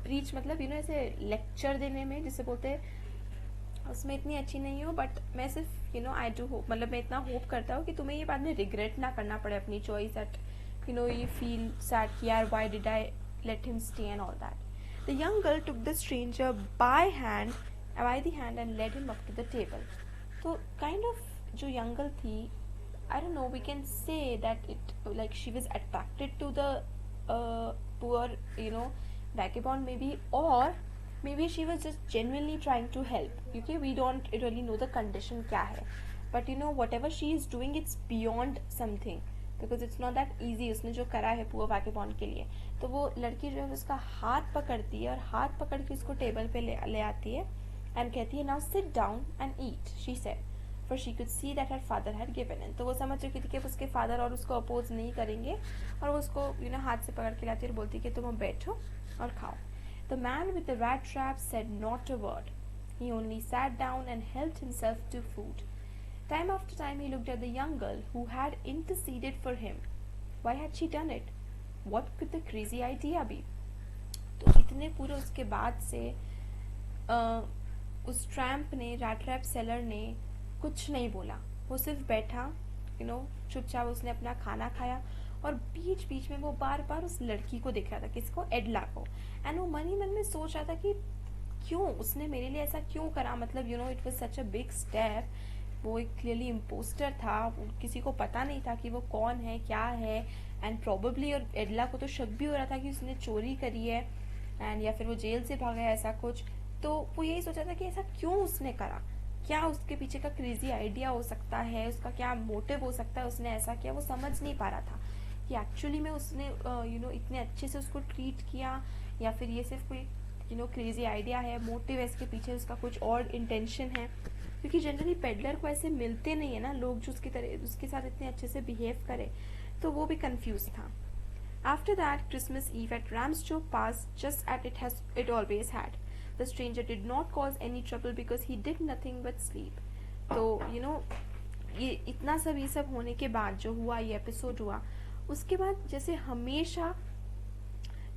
Speaker 1: प्रीच मतलब ऐसे लेक्चर देने में जिसे बोलते हैं, उसमें इतनी अच्छी नहीं हो, बट मैं सिर्फ आई डू होप, मतलब मैं इतना होप करता हूँ कि तुम्हें ये बाद में रिग्रेट ना करना पड़े अपनी choice, at you feel sad कि यार why did I let him stay and all that. The young girl took the stranger by the hand and led him up to the table. तो kind of जो young girl थी, I don't know, we can say that it like she was attracted to the poor vagabond maybe, or maybe she was just genuinely trying to help. Okay, we don't really know the condition क्या है, but whatever she is doing, it's beyond something, because it's not that easy उसने जो करा है poor वैगेबॉन्ड के लिए। तो वो लड़की जो है उसका हाथ पकड़ती है और हाथ पकड़ के उसको टेबल पे ले आती है एंड कहती है now sit down and eat, she said, for she could see that her father had given in. तो वो समझ चुकी थी कि उसके फादर और उसको अपोज नहीं करेंगे, और वो उसको हाथ से पकड़ के लाती है और बोलती है कि तुम बैठो और खाओ। The man with the rat trap said not a word, he only sat down and helped himself to food. Time after time he looked at the young girl who had interceded for him. Why had she done it? What could the crazy idea be? तो इतने पूरे उसके बाद से उस tramp ने, rat rap seller ने कुछ नहीं बोला। वो सिर्फ बैठा, चुपचाप उसने अपना खाना खाया, और बीच बीच में वो बार बार उस लड़की को देख रहा था, किसको, एडला को। एंड वो मन ही मन में सोच रहा था कि क्यों उसने मेरे लिए ऐसा क्यों करा, मतलब it was such a big step वो एक क्लियरली इम्पोस्टर था, किसी को पता नहीं था कि वो कौन है क्या है, एंड प्रॉबेबली और एडला को तो शक भी हो रहा था कि उसने चोरी करी है एंड या फिर वो जेल से भागा है ऐसा कुछ। तो वो यही सोचा था कि ऐसा क्यों उसने करा, क्या उसके पीछे का क्रेजी आइडिया हो सकता है, उसका क्या मोटिव हो सकता है, उसने ऐसा किया। वो समझ नहीं पा रहा था कि एक्चुअली में उसने इतने अच्छे से उसको ट्रीट किया या फिर ये सिर्फ कोई क्रेजी आइडिया है, मोटिव है इसके पीछे, उसका कुछ और इंटेंशन है। क्योंकि जनरली पेडलर को ऐसे मिलते नहीं है ना लोग जो उसके साथ इतने अच्छे से बिहेव करे। तो वो भी कंफ्यूज था। After that, Christmas Eve at Ramsjo passed just as it always had. The stranger did not cause any trouble because he did nothing but sleep. तो ये इतना सब ये सब होने के बाद जो हुआ, ये एपिसोड हुआ, उसके बाद जैसे हमेशा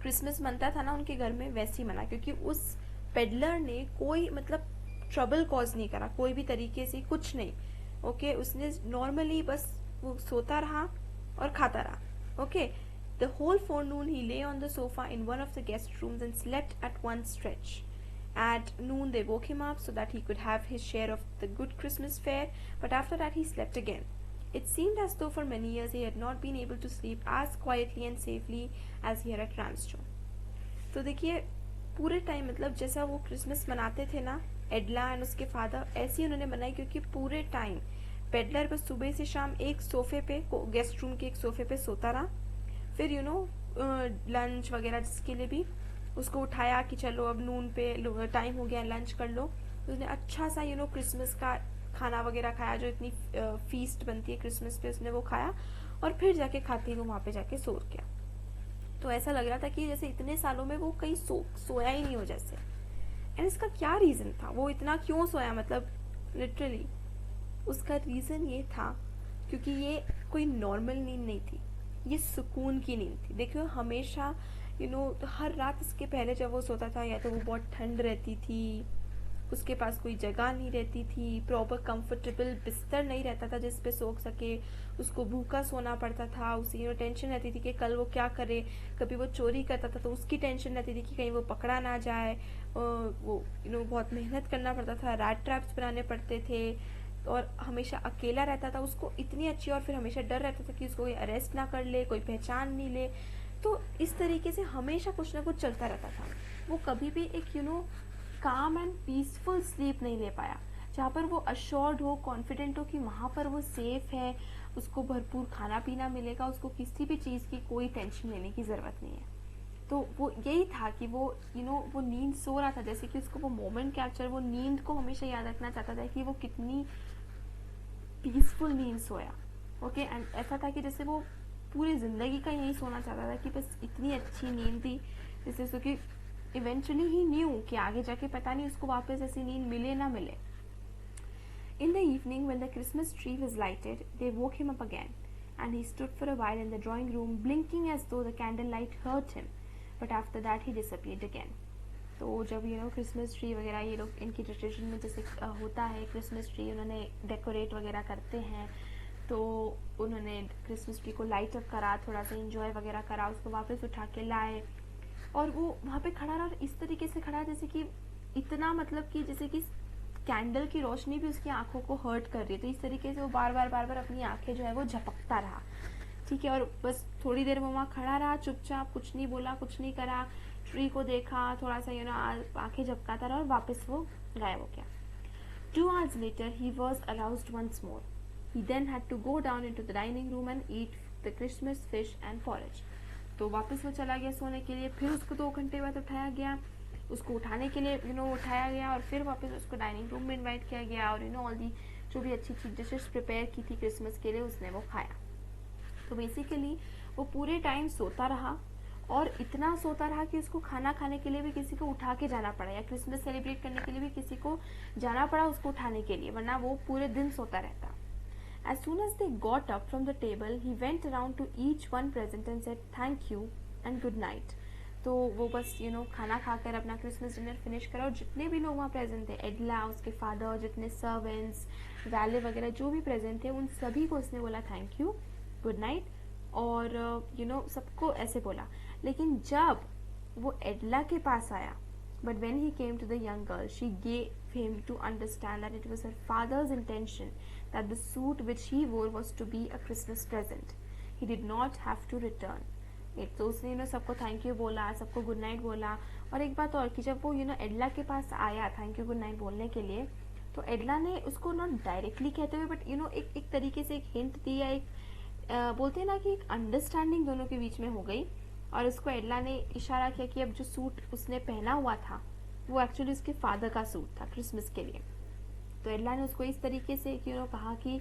Speaker 1: क्रिसमस मनता था ना उनके घर में, वैसे ही मना, क्योंकि उस पेडलर ने कोई मतलब ट्रबल कॉज नहीं करा कोई भी तरीके से, कुछ नहीं। ओके, उसने नॉर्मली बस वो सोता रहा और खाता रहा। Okay, the whole forenoon he lay on the sofa in one of the guest rooms and slept at one stretch. At noon they woke him up so that he could have his share of the good Christmas fare, but after that he slept again. It seemed as though for many years he had not been able to sleep as quietly and safely as here at Ramsjo. तो देखिए पूरे time मतलब जैसा वो Christmas मनाते थे ना एडला and उसके फादर, ऐसे ही उन्होंने मनाई, क्योंकि पूरे टाइम पेडलर बस सुबह से शाम एक सोफे पे, गेस्ट रूम के एक सोफे पे सोता रहा। फिर लंच वगैरह जिसके लिए भी उसको उठाया कि चलो अब नून पे टाइम हो गया, लंच कर लो। उसने अच्छा सा क्रिसमस का खाना वगैरह खाया, जो इतनी फीस्ट बनती है क्रिसमस पे, उसने वो खाया और फिर जाके खाते ही वो वहाँ पे जाके सो गया। तो ऐसा लग रहा था कि जैसे इतने सालों में वो कहीं सोया ही नहीं हो जैसे। एंड इसका क्या रीज़न था, वो इतना क्यों सोया, मतलब लिटरली उसका रीज़न ये था क्योंकि ये कोई नॉर्मल नींद नहीं थी, ये सुकून की नींद थी। देखो हमेशा तो हर रात इसके पहले जब वो सोता था या तो वो बहुत ठंड रहती थी, उसके पास कोई जगह नहीं रहती थी, प्रॉपर कंफर्टेबल बिस्तर नहीं रहता था जिस पे सो सके, उसको भूखा सोना पड़ता था, उसे टेंशन रहती थी कि कल वो क्या करे। कभी वो चोरी करता था तो उसकी टेंशन रहती थी कि कहीं वो पकड़ा ना जाए। वो बहुत मेहनत करना पड़ता था, रैट ट्रैप्स बनाने पड़ते थे, और हमेशा अकेला रहता था, उसको इतनी अच्छी, और फिर हमेशा डर रहता था कि उसको कोई अरेस्ट ना कर ले, कोई पहचान नहीं ले। तो इस तरीके से हमेशा कुछ ना कुछ चलता रहता था। वो कभी भी एक काम एंड पीसफुल स्लीप नहीं ले पाया, जहाँ पर वो अश्योर्ड हो, कॉन्फिडेंट हो कि वहाँ पर वो सेफ है, उसको भरपूर खाना पीना मिलेगा, उसको किसी भी चीज़ की कोई टेंशन लेने की ज़रूरत नहीं है। तो वो यही था कि वो वो नींद सो रहा था, जैसे कि उसको वो मोमेंट कैप्चर, वो नींद को हमेशा याद रखना चाहता था कि वो कितनी पीसफुल नींद सोया। ओके, एंड ऐसा था कि जैसे वो पूरी ज़िंदगी का यही सोना चाहता था कि बस इतनी अच्छी नींद थी जैसे उसको कि इवेंचुअली ही न्यू कि आगे जाके पता नहीं उसको वापस ऐसी नींद मिले ना मिले। In the evening, when the Christmas tree was lighted, they woke him up again, and he stood for a while in the drawing room, blinking as though the candlelight hurt him. But after that, he disappeared again. तो जब Christmas tree वगैरह ये लोग इनकी tradition में जैसे होता है, क्रिसमस ट्री उन्होंने डेकोरेट वगैरह करते हैं, तो उन्होंने क्रिसमस ट्री को लाइट अप करा, थोड़ा सा इंजॉय वगैरह करा, उसको वापस उठा के लाए, और वो वहाँ पे खड़ा रहा, इस तरीके से खड़ा जैसे कि इतना मतलब कि जैसे कि कैंडल की रोशनी भी उसकी आंखों को हर्ट कर रही है। तो इस तरीके से वो बार बार अपनी आंखें जो है वो झपकता रहा, ठीक है। और बस थोड़ी देर में वहाँ खड़ा रहा चुपचाप, कुछ नहीं बोला, कुछ नहीं करा, ट्री को देखा, थोड़ा सा आंखें झपकाता रहा और वापस वो गायब हो गया। 2 hours later he was aroused once more. He then had to go down into the dining room and eat the Christmas fish and porridge. तो वापस वो चला गया सोने के लिए। फिर उसको 2 घंटे बाद उठाया गया, उसको उठाने के लिए उठाया गया, और फिर वापस उसको डाइनिंग रूम में इनवाइट किया गया, और ऑल दी जो भी अच्छी अच्छी डिशेस प्रिपेयर की थी क्रिसमस के लिए, उसने वो खाया। तो बेसिकली वो पूरे टाइम सोता रहा, और इतना सोता रहा कि उसको खाना खाने के लिए भी किसी को उठा के जाना पड़ा, या क्रिसमस सेलिब्रेट करने के लिए भी किसी को जाना पड़ा उसको उठाने के लिए, वरना वो पूरे दिन सोता रहता। As soon as they got up from the table, he went around to each one present and said thank you and good night. तो वो बस खाना खाकर अपना क्रिसमस डिनर फिनिश करा, और जितने भी लोग वहाँ प्रेजेंट थे, एडला, उसके फादर, जितने सर्वेंट्स, वैले वगैरह जो भी प्रेजेंट थे, उन सभी को उसने बोला थैंक यू, गुड नाइट, और सबको ऐसे बोला। लेकिन जब वो एडला के पास आया But when he came to the young girl, she gave him to understand that it was her father's intention that the suit which he wore was to be a Christmas present. He did not have to return it. तो उसने सबको thank you बोला, सबको good night बोला. और एक बात और कि जब वो एडला के पास आया थैंक यू गुड नाइट बोलने के लिए, तो एडला ने उसको नॉट डायरेक्टली कहते हुए बट एक तरीके से एक हिंट दिया, एक बोलते हैं ना कि एक अंडरस्टैंडिंग दोनों के बीच में हो गई. और उसको एडला ने इशारा किया कि अब जो सूट उसने पहना हुआ था वो एक्चुअली उसके फादर का सूट था क्रिसमस के लिए. तो एडला ने उसको इस तरीके से कहा कि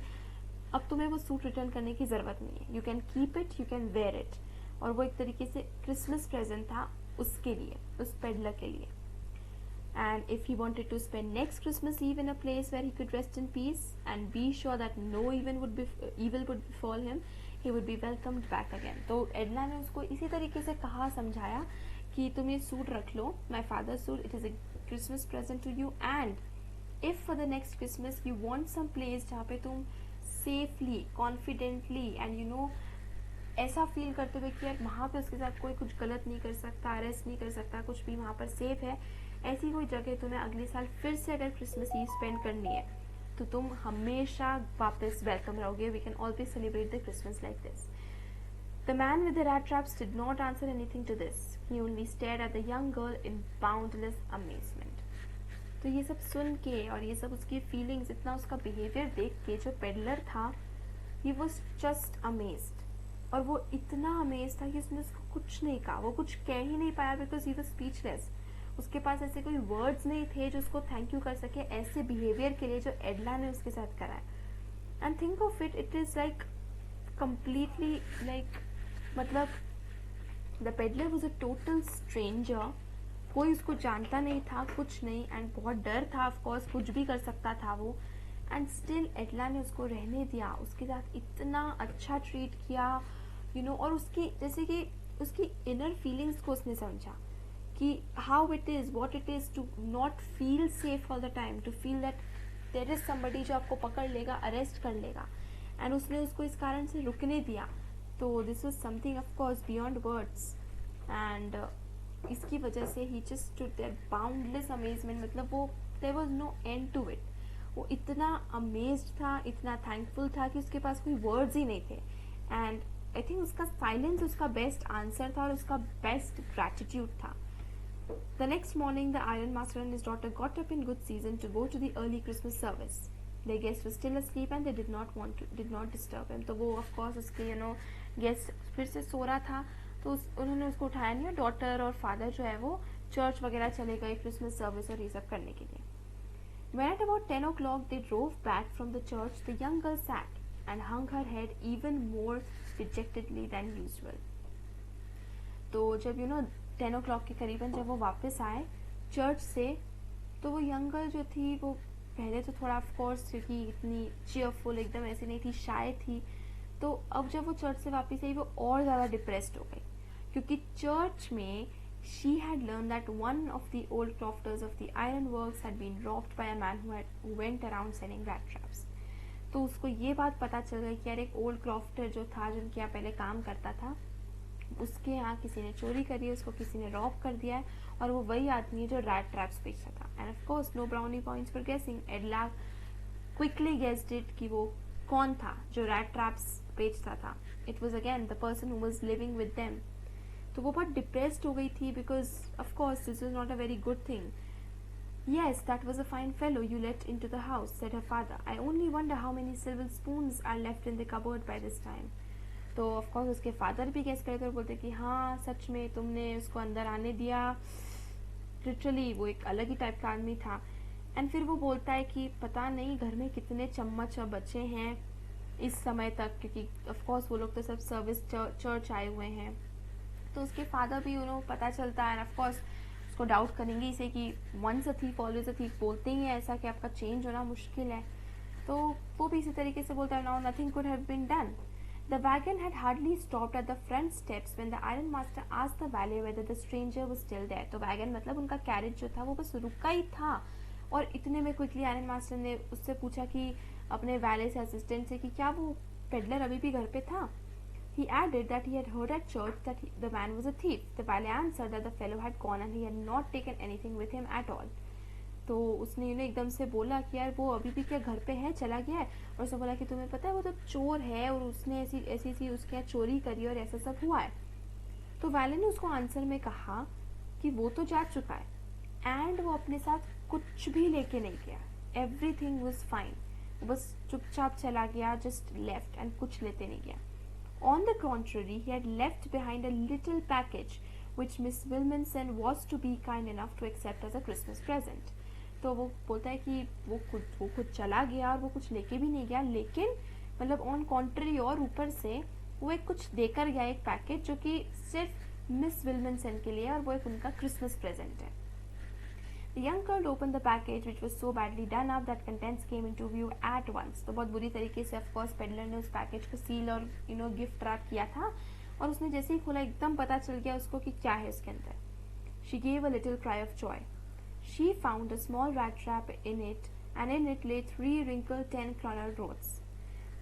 Speaker 1: अब तुम्हें वो सूट रिटर्न करने की ज़रूरत नहीं है, you can keep it, you can wear it. और वो एक तरीके से क्रिसमस प्रेजेंट था उसके लिए, उस पेडलर के लिए. And if he wanted to spend next Christmas Eve in a place where he could rest in peace and be sure that no evil would befall him, he would be welcomed back again. तो एडला ने उसको इसी तरीके से कहा, समझाया कि तुम ये सूट रख लो, my father's suit, it is a Christmas present to you, and if for the next Christmas you want some place जहाँ पे तुम safely, confidently and ऐसा फील करते हुए कि यार वहाँ पे उसके साथ कोई कुछ गलत नहीं कर सकता, अरेस्ट नहीं कर सकता, कुछ भी वहाँ पर सेफ है, ऐसी कोई जगह तुम्हें अगले साल फिर से अगर क्रिसमस ईव स्पेंड करनी है तो तुम हमेशा वापस वेलकम रहोगे. We can always celebrate the Christmas like this. The man with the rat traps did not answer anything to this. He only stared at the young girl in boundless amazement. तो ये सब सुन के और ये सब उसकी feelings, इतना उसका बिहेवियर देख के जो पेडलर था, ही वॉज जस्ट अमेज्ड. और वो इतना अमेज था कि उसने उसको कुछ नहीं कहा, वो कुछ कह ही नहीं पाया बिकॉज ही वॉज स्पीचलेस. उसके पास ऐसे कोई वर्ड्स नहीं थे जो उसको थैंक यू कर सके ऐसे बिहेवियर के लिए जो एडला ने उसके साथ करा है. And think of it, it is like completely like, मतलब the peddler was a total stranger. कोई उसको जानता नहीं था, कुछ नहीं, एंड बहुत डर था, ऑफकोर्स कुछ भी कर सकता था वो. एंड स्टिल एडला ने उसको रहने दिया, उसके साथ इतना अच्छा ट्रीट किया और उसकी जैसे कि उसकी इनर फीलिंग्स को उसने समझा कि how it is, what it is to not feel safe all the time, to feel that there is somebody जो आपको पकड़ लेगा, अरेस्ट कर लेगा. एंड उसने उसको इस कारण से रुकने दिया. तो this was something of course beyond words. And इसकी वजह से ही just stood there boundless amazement. मतलब वो there was no end to it. वो इतना अमेज्ड था, इतना थैंकफुल था कि उसके पास कोई वर्ड्स ही नहीं थे. एंड आई थिंक उसका साइलेंस उसका बेस्ट आंसर था और उसका बेस्ट ग्रैटिट्यूड था. The next morning, the ironmaster and his daughter got up in good season to go to the early Christmas service. Their guest was still asleep and they did not disturb him. तो वो of course उसके guest फिर से सो रहा था, तो उन्होंने उसको उठाया नहीं. और डॉटर और फादर जो है वो चर्च वगैरह चले गए क्रिसमस सर्विस और ये सब करने के लिए. When at about 10 o'clock they drove back from the church, the young girl sat and hung her head even more dejectedly than usual. तो जब 10 o'clock के करीबन जब वो वापस आए चर्च से, तो वो यंग गर्ल जो थी वो पहले तो थोड़ा ऑफकोर्स क्योंकि इतनी चीयरफुल एकदम ऐसी नहीं थी, शाय थी. तो अब जब वो चर्च से वापस आई वो और ज़्यादा डिप्रेस्ड हो गई क्योंकि चर्च में she had learned that one of the old crofters of the ironworks had been robbed by a man who went around selling rat traps. तो उसको ये बात पता चल गई कि यार एक ओल्ड क्रॉफ्टर जो था, जिनके यहाँ पहले काम करता था, उसके यहाँ किसी ने चोरी करी है, उसको किसी ने रॉब कर दिया है और वो वही आदमी है जो रैट ट्रैप्स बेचता था. And of course no brownie points for guessing. Edla quickly guessed it कि वो कौन था जो रैट ट्रैप्स बेचता था. It was again the person who was living with them. तो वो बहुत डिप्रेस्ड हो गई थी because of course this was not a very good thing. Yes, that was a fine fellow you let into the house, said her father. I only wonder how many silver spoons are left in the cupboard by this time. तो of course उसके father भी guess कर बोलते कि हाँ सच में तुमने उसको अंदर आने दिया. लिटरली वो एक अलग ही टाइप का आदमी था. एंड फिर वो बोलता है कि पता नहीं घर में कितने चम्मच बचे हैं इस समय तक, क्योंकि ऑफ कोर्स वो लोग तो सब सर्विस चर्च आए हुए हैं. तो उसके फादर भी पता चलता है. ऑफ कोर्स उसको डाउट करेंगे इसे कि once a thief always a thief, बोलते ही है ऐसा कि आपका चेंज होना मुश्किल है. तो वो भी इसी तरीके से बोलता है now nothing could have been done. The wagon had hardly stopped at the front steps when the iron master asked the valet whether the stranger was still there. तो वैगन मतलब उनका कैरेज जो था वो बस रुका ही था और इतने में क्विकली आयरन मास्टर ने उससे पूछा कि अपने वैले से, असिस्टेंट से, कि क्या वो पेडलर अभी भी घर पे था. He added that he had heard at church that the man was a thief. The valet answered that the fellow had gone and he had not taken anything with him at all. तो उसने एकदम से बोला कि यार वो अभी भी क्या घर पे है, चला गया है. और उसने बोला कि तुम्हें पता है वो तो चोर है और उसने ऐसी ऐसी उसके यहाँ चोरी करी और ऐसा सब हुआ है. तो वैले ने उसको आंसर में कहा कि वो तो जा चुका है एंड वो अपने साथ कुछ भी लेके नहीं गया. Everything was fine. वो बस चुपचाप चला गया, जस्ट लेफ्ट एंड कुछ लेते नहीं गया. On the contrary, he had left behind a little package which Miss Williamson was to be kind enough to accept as a Christmas present. तो वो बोलता है कि वो खुद चला गया और वो कुछ लेके भी नहीं गया, लेकिन मतलब ऑन कॉन्ट्री और ऊपर से वो एक कुछ देकर गया, एक पैकेज जो कि सिर्फ मिस विल्मनसन के लिए और वो एक उनका क्रिसमस प्रेजेंट है. The young girl opened the package which was so badly done up that contents came into view at once. तो बहुत बुरी तरीके से of course पेडलर ने उस पैकेज को सील और गिफ्ट रैप किया था और उसने जैसे ही खोला एकदम पता चल गया उसको कि क्या है उसके अंदर. She gave a little cry of joy. She found a small rat trap in it and in it lay 3 wrinkled 10-kroner notes.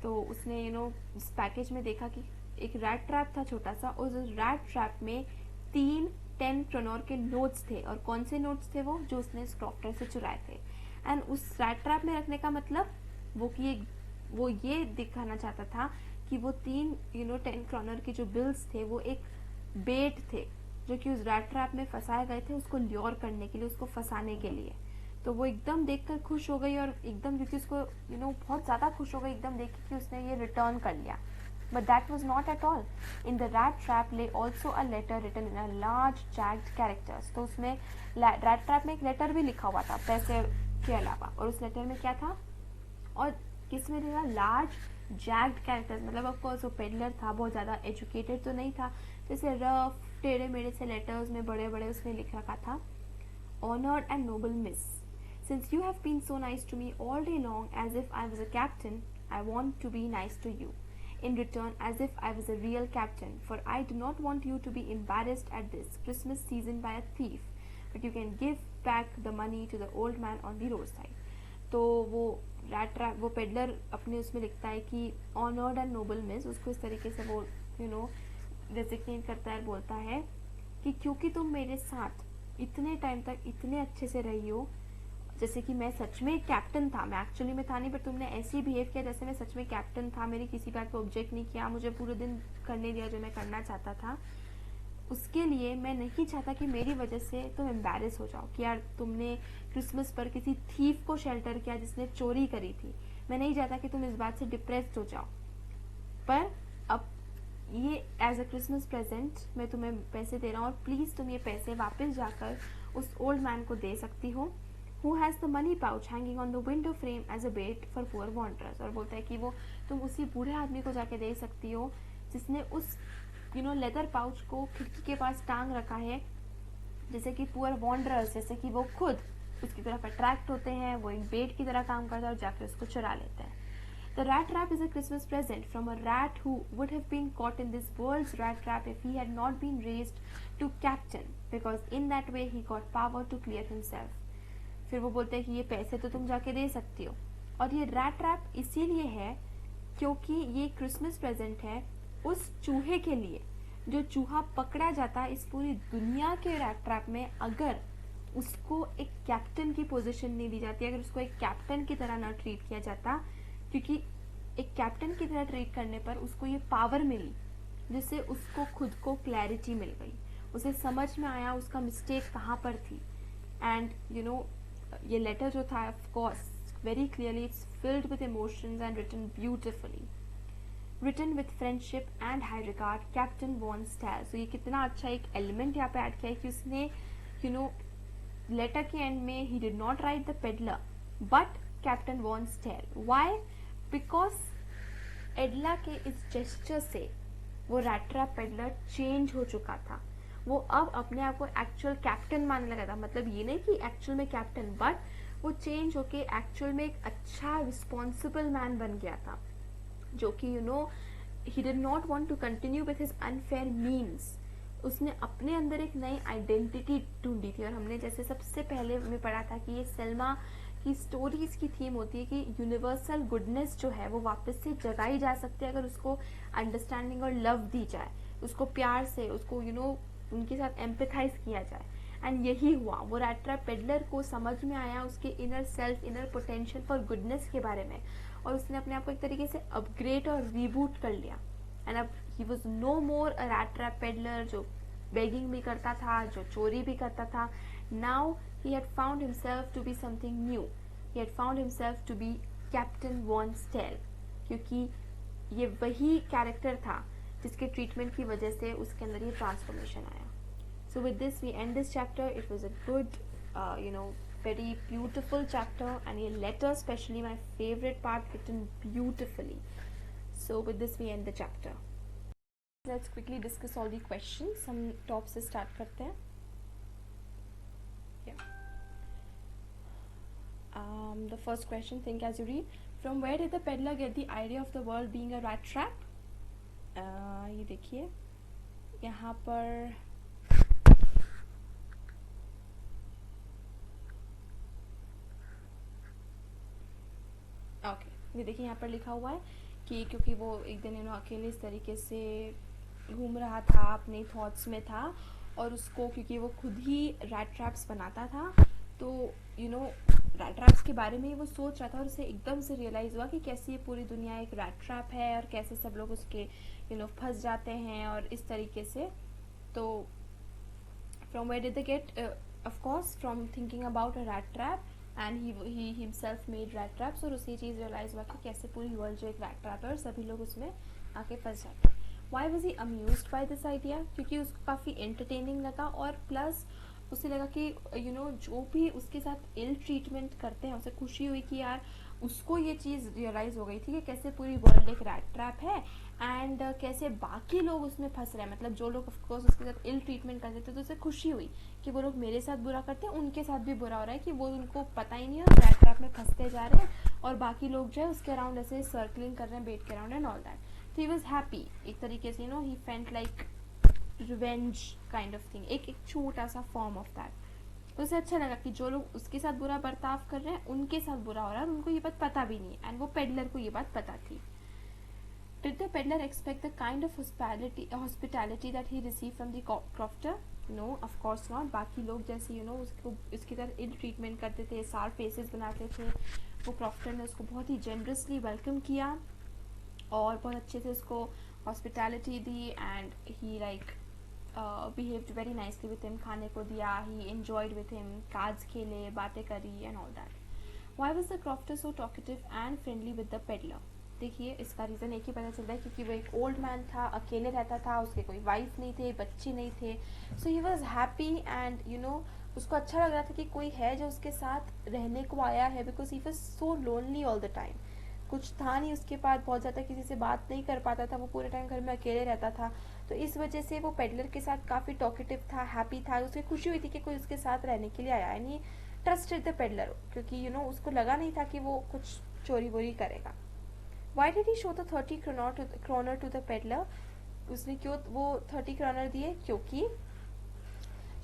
Speaker 1: तो उसने उस पैकेज में देखा कि एक रैट ट्रैप था छोटा सा, उस रैट ट्रैप में 3 10 क्रोनर के नोट्स थे. और कौन से नोट्स थे वो, जो उसने स्क्रॉफ्टर से चुराए थे. एंड उस रैट ट्रैप में रखने का मतलब वो ये दिखाना चाहता था कि वो 3 10 क्रोनर के जो बिल्स थे वो एक बेट थे जो कि उस रैट ट्रैप में फंसाए गए थे उसको ल्योर करने के लिए, उसको फंसाने के लिए. तो वो एकदम देखकर खुश हो गई और एकदम क्योंकि उसको बहुत ज़्यादा खुश हो गई एकदम देख के कि उसने ये रिटर्न कर लिया. But that was not at all. In the rat trap lay also a letter written in a large jagged characters. तो उसमें rat trap में एक लेटर भी लिखा हुआ था पैसे के अलावा. और उस लेटर में क्या था और किस में था, लार्ज जैग्ड कैरेक्टर्स. मतलब ऑफकोर्स वो पेडलर था, बहुत ज़्यादा एजुकेटेड तो नहीं था, जैसे रफ टेढ़े मेढ़े से लेटर्स में बड़े बड़े उसने लिख रखा था. Honored and noble miss, since you have been so nice to me all day long as if I was a captain, I want to be nice to you in return as if I was a real captain, for I do not want you to be embarrassed at this Christmas season by a thief, but you can give back the money to the old man on the roadside. तो वो peddler अपने उसमें लिखता है कि honoured and Nobel miss, उसको इस तरीके से वो डेजिग्नेट करता है, बोलता है कि क्योंकि तुम मेरे साथ इतने टाइम तक इतने अच्छे से रही हो, जैसे कि मैं सच में कैप्टन था, मैं एक्चुअली में था नहीं, पर तुमने ऐसे ही बिहेव किया जैसे मैं सच में कैप्टन था, मेरी किसी बात पे ऑब्जेक्ट नहीं किया, मुझे पूरे दिन करने दिया जो मैं करना चाहता था. उसके लिए मैं नहीं चाहता कि मेरी वजह से तुम एम्बैरेस हो जाओ कि यार तुमने क्रिसमस पर किसी थीफ को शेल्टर किया जिसने चोरी करी थी. मैं नहीं चाहता कि तुम इस बात से डिप्रेस्ड हो जाओ, पर अब ये एज अ क्रिसमस प्रेजेंट मैं तुम्हें पैसे दे रहा हूँ और प्लीज़ तुम ये पैसे वापस जाकर उस ओल्ड मैन को दे सकती हो, who has the money pouch hanging on the window frame as a bait for poor wanderers. और बोलता है कि वो तुम उसी बूढ़े आदमी को जाके दे सकती हो जिसने उस लेदर पाउच को खिड़की के पास टांग रखा है, जैसे कि पुअर वॉन्डरर्स, जैसे कि वो खुद उसकी तरफ अट्रैक्ट होते हैं, वो एक बेट की तरह काम करता है और जाकर उसको चुरा लेता है. The rat trap is a Christmas present from a rat who would have been caught in this world's rat trap if he had not been raised to captain, because in that way he got power to clear himself. फिर वो बोलते हैं कि ये पैसे तो तुम जाके दे सकती हो, और ये रैट ट्रैप इसीलिए है क्योंकि ये क्रिसमस प्रेजेंट है उस चूहे के लिए जो चूहा पकड़ा जाता इस पूरी दुनिया के रैट ट्रैप में अगर उसको एक कैप्टन की पोजीशन नहीं दी जाती, अगर उसको एक कैप्टन की तरह ना ट्रीट किया जाता, क्योंकि एक कैप्टन की तरह ट्रीट करने पर उसको ये पावर मिली जिससे उसको खुद को क्लैरिटी मिल गई, उसे समझ में आया उसका मिस्टेक कहाँ पर थी. एंड ये लेटर जो था of course very clearly it's filled with emotions and written beautifully, written with friendship and high regard, Captain von Stahle. तो ये कितना अच्छा एक एलिमेंट यहाँ पे ऐड किया है कि उसने लेटर के एंड में he did not write the peddler but captain von Stahle. Why? Because Edla के इस जेस्चर से वो रैट्रा पेडलर चेंज हो चुका था, वो अब अपने आप को एक्चुअल कैप्टन मानने लगा था. मतलब ये नहीं कि एक्चुअल में कैप्टन, बट वो चेंज होके एक्चुअल में एक अच्छा रिस्पॉन्सिबल मैन बन गया था जो कि he did not want to continue with his unfair means. उसने अपने अंदर एक नई आइडेंटिटी ढूंढी थी. और हमने जैसे सबसे पहले में पढ़ा था कि ये सेल्मा कि स्टोरीज की थीम होती है कि यूनिवर्सल गुडनेस जो है वो वापस से जगाई जा सकती है अगर उसको अंडरस्टैंडिंग और लव दी जाए, उसको प्यार से, उसको उनके साथ एम्पथाइज किया जाए। एंड यही हुआ, वो रैट ट्रैप पेडलर को समझ में आया उसके inner self, inner potential for goodness के बारे में, और उसने अपने आप को एक तरीके से अपग्रेड और रीबूट कर लिया। एंड अब he was no more a rat trap peddler जो बेगिंग भी करता था, जो चोरी भी करता था। Now he had found himself to be something new. He had found himself to be Captain Von Stell, क्योंकि ये वही कैरेक्टर था जिसके ट्रीटमेंट की वजह से उसके अंदर ये ट्रांसफॉर्मेशन आया। So with this we end this chapter. It was a good, very beautiful chapter, and a letter, especially my favorite part, written beautifully. So with this we end the chapter. Let's quickly discuss all the questions. हम top से start करते हैं. Yeah. The first question, think as you read. From where did the peddler get the idea of the world being a rat trap? ये देखिए यहाँ पर ये देखिए यहाँ पर लिखा हुआ है कि क्योंकि वो एक दिन अकेले इस तरीके से घूम रहा था, अपने थॉट्स में था, और उसको क्योंकि वो खुद ही रैट ट्रैप्स बनाता था, तो रैट ट्रैप्स के बारे में वो सोच रहा था, और उसे एकदम से रियलाइज़ हुआ कि कैसे ये पूरी दुनिया एक रैट ट्रैप है और कैसे सब लोग उसके फंस जाते हैं और इस तरीके से. तो from where did they get, of course from thinking about a rat trap, and he himself made rat traps, और उसे चीज़ रियलाइज हुआ कि कैसे पूरी वर्ल्ड जो एक रैट ट्रैप है और सभी लोग उसमें आके फंस जाते हैं. Why was he amused by this idea? क्योंकि उसको काफ़ी एंटरटेनिंग लगा, और प्लस उसे लगा कि जो भी उसके साथ इल ट्रीटमेंट करते हैं उसे खुशी हुई कि यार उसको ये चीज़ रियलाइज़ हो गई थी कि कैसे पूरी वर्ल्ड एक रैट ट्रैप है, एंड कैसे बाकी लोग उसमें फंस रहे हैं. मतलब जो लोग ऑफकोर्स उसके साथ इल ट्रीटमेंट करते थे तो उसे खुशी हुई कि वो लोग मेरे साथ बुरा करते हैं, उनके साथ भी बुरा हो रहा है, कि वो उनको पता ही नहीं है, रैट ट्रैप में फंसते जा रहे हैं, और बाकी लोग जो है उसके अराउंड ऐसे सर्कलिंग कर रहे हैं, बेट के अराउंड एंड ऑल दैट. तो ही वॉज हैप्पी एक तरीके से, ही फेंट like revenge kind of thing, एक छोटा सा फॉर्म ऑफ दैट. तो उसे अच्छा लगा कि जो लोग उसके साथ बुरा बर्ताव कर रहे हैं उनके साथ बुरा हो रहा है, और उनको ये बात पता भी नहीं है, एंड वो पेडलर को ये बात पता थी. Did the peddler expect the kind of hospitality that he received from the crofter? No, of course not. बाकी लोग जैसे उसको इसकी तरह इल ट्रीटमेंट करते थे, सार फेसेस बनाते थे, वो क्रॉफ्टर ने उसको बहुत ही जेनरसली वेलकम किया और बहुत अच्छे से उसको hospitality the, and he like behaved very nicely with him, खाने को दिया, he enjoyed with him, cards खेले, बातें करी and all that. Why was the crofter so talkative and friendly with the peddler? देखिए इसका रीज़न एक ही पता चलता है, क्योंकि वो एक ओल्ड मैन था, अकेले रहता था, उसके कोई वाइफ नहीं थे, बच्चे नहीं थे. सो ही वॉज हैप्पी, एंड उसको अच्छा लग रहा था कि कोई है जो उसके साथ रहने को आया है, because he was so lonely all the time. कुछ था नहीं उसके पास, बहुत ज़्यादा किसी से बात नहीं कर पाता था, वो पूरे टाइम घर में अकेले रहता था. तो इस वजह से वो पेडलर के साथ काफ़ी टॉकेटिव था, हैप्पी था, उसे खुशी हुई थी कि कोई उसके साथ रहने के लिए आया. And he trusted the peddler, क्योंकि उसको लगा नहीं था कि वो कुछ चोरी वोरी करेगा. Why did he show the 30 kroner to the peddler? उसने क्यों वो 30 kroner दिए? क्योंकि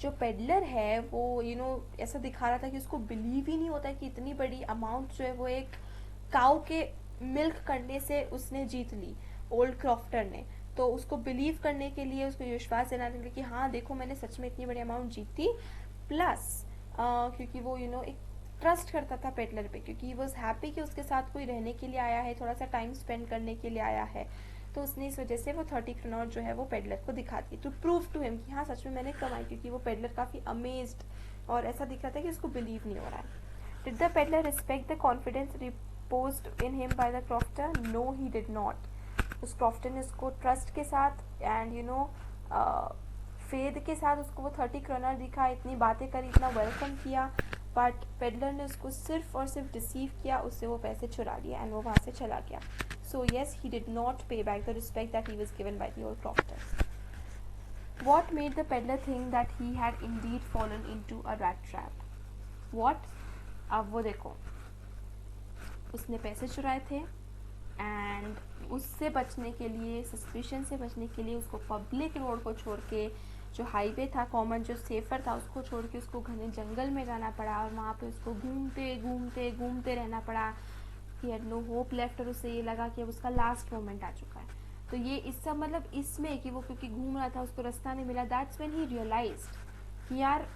Speaker 1: जो पेडलर है वो ऐसा दिखा रहा था कि उसको बिलीव ही नहीं होता कि इतनी बड़ी अमाउंट जो है वो एक काऊ के मिल्क करने से उसने जीत ली ओल्ड क्रॉफ्टर ने. तो उसको बिलीव करने के लिए, उसको विश्वास दिलाने के लिए कि हाँ देखो मैंने सच में इतनी बड़ी अमाउंट जीती, प्लस क्योंकि वो एक ट्रस्ट करता था पेडलर पे, क्योंकि ही वॉज हैप्पी कि उसके साथ कोई रहने के लिए आया है, थोड़ा सा टाइम स्पेंड करने के लिए आया है. तो उसने इस वजह से वो 30 kroner जो है वो पेडलर को दिखा दी, टू प्रूव टू हिम कि हाँ सच में मैंने कमाई, क्योंकि वो पेडलर काफ़ी अमेज्ड और ऐसा दिख रहा था कि उसको बिलीव नहीं हो रहा है. Did the peddler respect the confidence reposed in him by the crofter? No he did not. उस क्रॉफ्टर ने उसको ट्रस्ट के साथ एंड फेद के साथ उसको वो 30 kroner दिखा, इतनी बातें करी, इतना वेलकम किया, बट पेडलर ने उसको सिर्फ और सिर्फ डिसीव किया, उससे वो पैसे चुरा लिया एंड वो वहाँ से चला गया. So yes, he did not pay back the respect that he was given by the old crofter. What made the peddler think that he had indeed fallen into a rat trap? What? अब वो देखो, उसने पैसे चुराए थे, and उससे बचने के लिए, सस्पिशन से बचने के लिए, उसको पब्लिक रोड को छोड़ के जो हाईवे था कॉमन, जो सेफर था, उसको छोड़ के उसको घने जंगल में जाना पड़ा और वहाँ पे उसको घूमते घूमते घूमते रहना पड़ा। He had no hope left, और उसे ये लगा कि अब उसका लास्ट मोमेंट आ चुका है। तो ये इस सब मतलब इसमें कि वो क्योंकि घूम रहा था उसको रास्ता नहीं मिला, दैट्स व्हेन ही रियलाइज्ड कि यार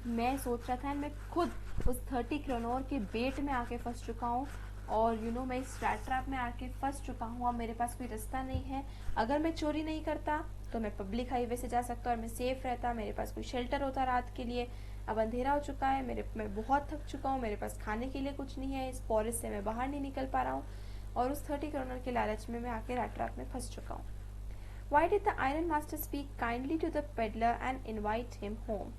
Speaker 1: मैं सोच रहा था मैं खुद उस 30 क्रोनोर के बेट में आके फंस चुका हूँ, और मैं इस रैट ट्रैप में आके फंस चुका हूँ। अब मेरे पास कोई रास्ता नहीं है। अगर मैं चोरी नहीं करता तो मैं पब्लिक हाईवे से जा सकता और मैं सेफ रहता, मेरे पास कोई शेल्टर होता रात के लिए। अब अंधेरा हो चुका है, मैं बहुत थक चुका हूँ, मेरे पास खाने के लिए कुछ नहीं है, इस फॉरेस्ट से मैं बाहर नहीं निकल पा रहा हूँ, और उस 30 क्रोनर के लालच में मैं आके रैट ट्रैप में फंस चुका हूँ। Why did the Iron Master speak kindly to the peddler and invite him home?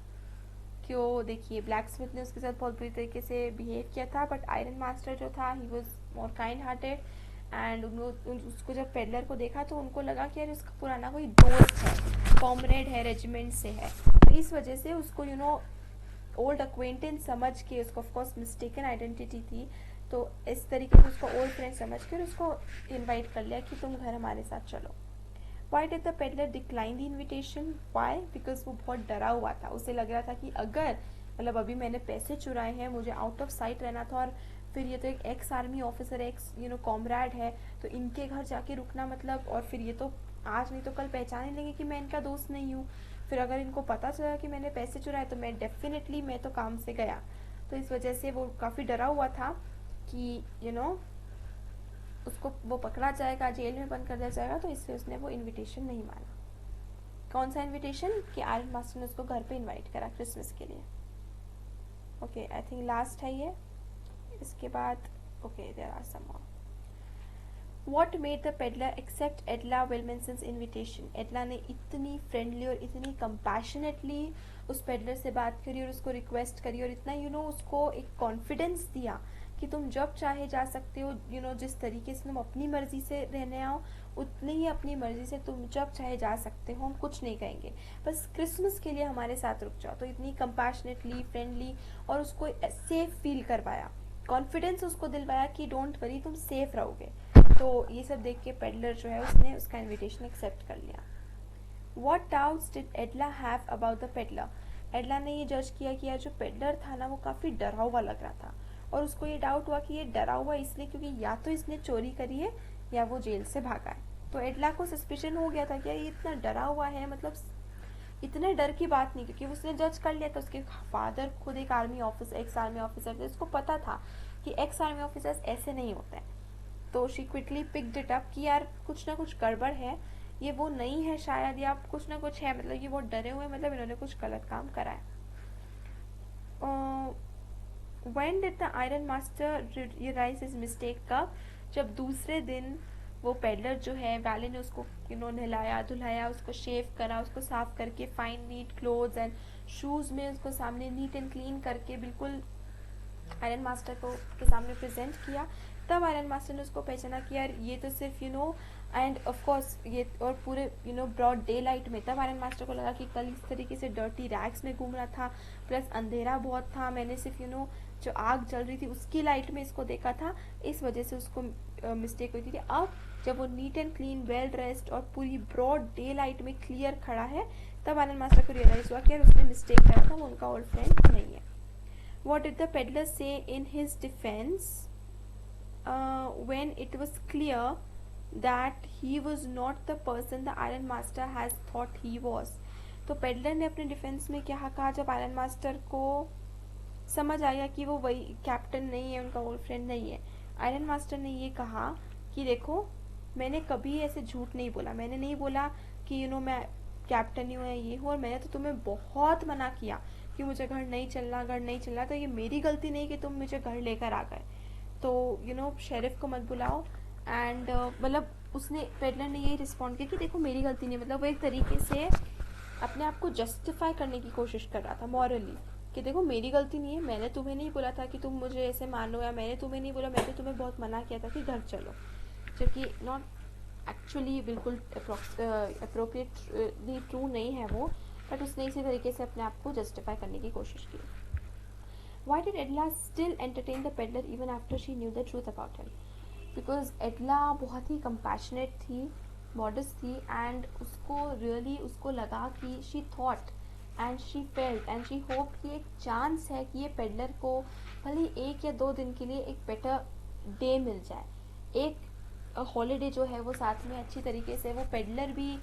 Speaker 1: क्यों? देखिए, ब्लैक स्मिथ ने उसके साथ बहुत बुरी तरीके से बिहेव किया था, बट आयरन मास्टर जो था he was more kind hearted, and उसको जब पेडलर को देखा तो उनको लगा कि यार उसका पुराना कोई दोस्त है, कॉमरेड है, रेजिमेंट से है, तो इस वजह से उसको ओल्ड अक्वेंटेंस समझ के, उसको ऑफकोर्स मिस्टेकन आइडेंटिटी थी, तो इस तरीके से उसको ओल्ड फ्रेंड समझ कर उसको इन्वाइट कर लिया कि तुम घर हमारे साथ चलो। Why did the peddler decline the invitation? Why? Because वो बहुत डरा हुआ था। उसे लग रहा था कि अगर मतलब अभी मैंने पैसे चुराए हैं, मुझे आउट ऑफ साइट रहना था, और फिर ये तो एक ex army officer, x comrade है, तो इनके घर जाके रुकना मतलब, और फिर ये तो आज नहीं तो कल पहचान ही लेंगे कि मैं इनका दोस्त नहीं हूँ। फिर अगर इनको पता चला कि मैंने पैसे चुराए तो मैं तो काम से गया। तो इस वजह से वो काफ़ी डरा हुआ था कि उसको वो पकड़ा जाएगा, जेल में बंद कर दिया जाएगा, तो इसलिए उसने वो इनविटेशन नहीं माना। कौन सा इनविटेशन? कि आयरन मास्टर ने उसको घर पे इनवाइट करा क्रिसमस के लिए। ओके, आई थिंक लास्ट है ये। इसके बाद okay, there are some more. What made the peddler accept Edla Wilminson's invitation? Edla ने इतनी फ्रेंडली और इतनी कंपैशनेटली उस पेडलर से बात करी और उसको रिक्वेस्ट करी, और इतना उसको एक कॉन्फिडेंस दिया कि तुम जब चाहे जा सकते हो, जिस तरीके से तुम अपनी मर्जी से रहने आओ, उतनी ही अपनी मर्जी से तुम जब चाहे जा सकते हो, हम कुछ नहीं कहेंगे, बस क्रिसमस के लिए हमारे साथ रुक जाओ। तो इतनी कंपैशनेटली, फ्रेंडली, और उसको सेफ फील करवाया, कॉन्फिडेंस उसको दिलवाया कि डोंट वरी, तुम सेफ रहोगे। तो ये सब देख के पेडलर जो है उसने उसका इनविटेशन एक्सेप्ट कर लिया। What doubts did एडला have about the peddler? एडला ने ये जज किया कि यार जो पेडलर था ना वो काफ़ी डरा हुआ लग रहा था, और उसको ये डाउट हुआ कि ये डरा हुआ इसलिए क्योंकि या तो इसने चोरी करी है या वो जेल से भागा है। तो एडला को सस्पिशन हो गया था कि यार ये इतना डरा हुआ है, मतलब इतने डर की बात नहीं, क्योंकि उसने जज कर लिया था, उसके फादर खुद एक एक्स आर्मी ऑफिसर थे, उसको पता था कि एक्स आर्मी ऑफिसर्स ऐसे नहीं होते हैं। तो she quickly picked it up कि यार कुछ ना कुछ गड़बड़ है, ये वो नहीं है शायद, या कुछ ना कुछ है, मतलब ये बहुत डरे हुए, मतलब इन्होंने कुछ गलत काम करा है। When did the Iron Master realize his mistake? कब? जब दूसरे दिन वो पेडलर जो है, वैले ने उसको नहलाया धुलाया, उसको शेव करा, उसको साफ करके fine neat clothes and shoes में उसको सामने नीट एंड क्लीन करके बिल्कुल आयरन मास्टर को के सामने प्रेजेंट किया, तब आयरन मास्टर ने उसको पहचाना कि यार ये तो सिर्फ एंड ऑफ कोर्स ये, और पूरे ब्रॉड डे लाइट में, तब आयरन मास्टर को लगा कि कल इस तरीके से डर्टी रैग्स में घूम रहा था, प्लस अंधेरा बहुत था, मैंने सिर्फ जो आग जल रही थी उसकी लाइट में इसको देखा था, इस वजह से उसको मिस्टेक हुई थी। अब जब वो neat and clean, well dressed और पूरी ब्रॉड डे लाइट में क्लियर खड़ा है, तब आयरन मास्टर को रियलाइज हुआ कि यार उसने मिस्टेक करा था, वो उनका ओल्ड फ्रेंड नहीं है। What did the peddler say in his defense when it was clear that he was not the person the Iron Master has thought he was? तो पेडलर ने अपने डिफेंस में क्या कहा जब आयरन मास्टर को समझ आया कि वो वही कैप्टन नहीं है, उनका ओल्ड फ्रेंड नहीं है? आयरन मास्टर ने ये कहा कि देखो, मैंने कभी ऐसे झूठ नहीं बोला, मैंने नहीं बोला कि मैं कैप्टन ही हूँ या ये हूँ, और मैंने तो तुम्हें बहुत मना किया कि मुझे घर नहीं चलना, तो ये मेरी गलती नहीं कि तुम मुझे घर लेकर आ गए, तो शेरिफ को मत बुलाओ। एंड मतलब उसने, पेडलर ने यही रिस्पॉन्ड किया कि देखो मेरी गलती नहीं, मतलब वो एक तरीके से अपने आप को जस्टिफाई करने की कोशिश कर रहा था मॉरली, कि देखो मेरी गलती नहीं है, मैंने तुम्हें नहीं बोला था कि तुम मुझे ऐसे मानो, या मैंने तुम्हें नहीं बोला, मैंने तुम्हें बहुत मना किया था कि घर चलो, जबकि नॉट एक्चुअली बिल्कुल अप्रोप्रिएटली ट्रू नहीं है वो, बट उसने इसी तरीके से अपने आप को जस्टिफाई करने की कोशिश की। Why did Edla still entertain the peddler even after she knew the truth about him? Because Edla बहुत ही compassionate थी, मॉडेस्ट थी, एंड उसको रियली उसको लगा कि she thought and she felt and she hope कि एक चांस है कि ये पेडलर को भले ही 1 या 2 दिन के लिए एक बेटर डे मिल जाए, एक हॉलीडे जो है वो साथ में अच्छी तरीके से वो पेडलर भी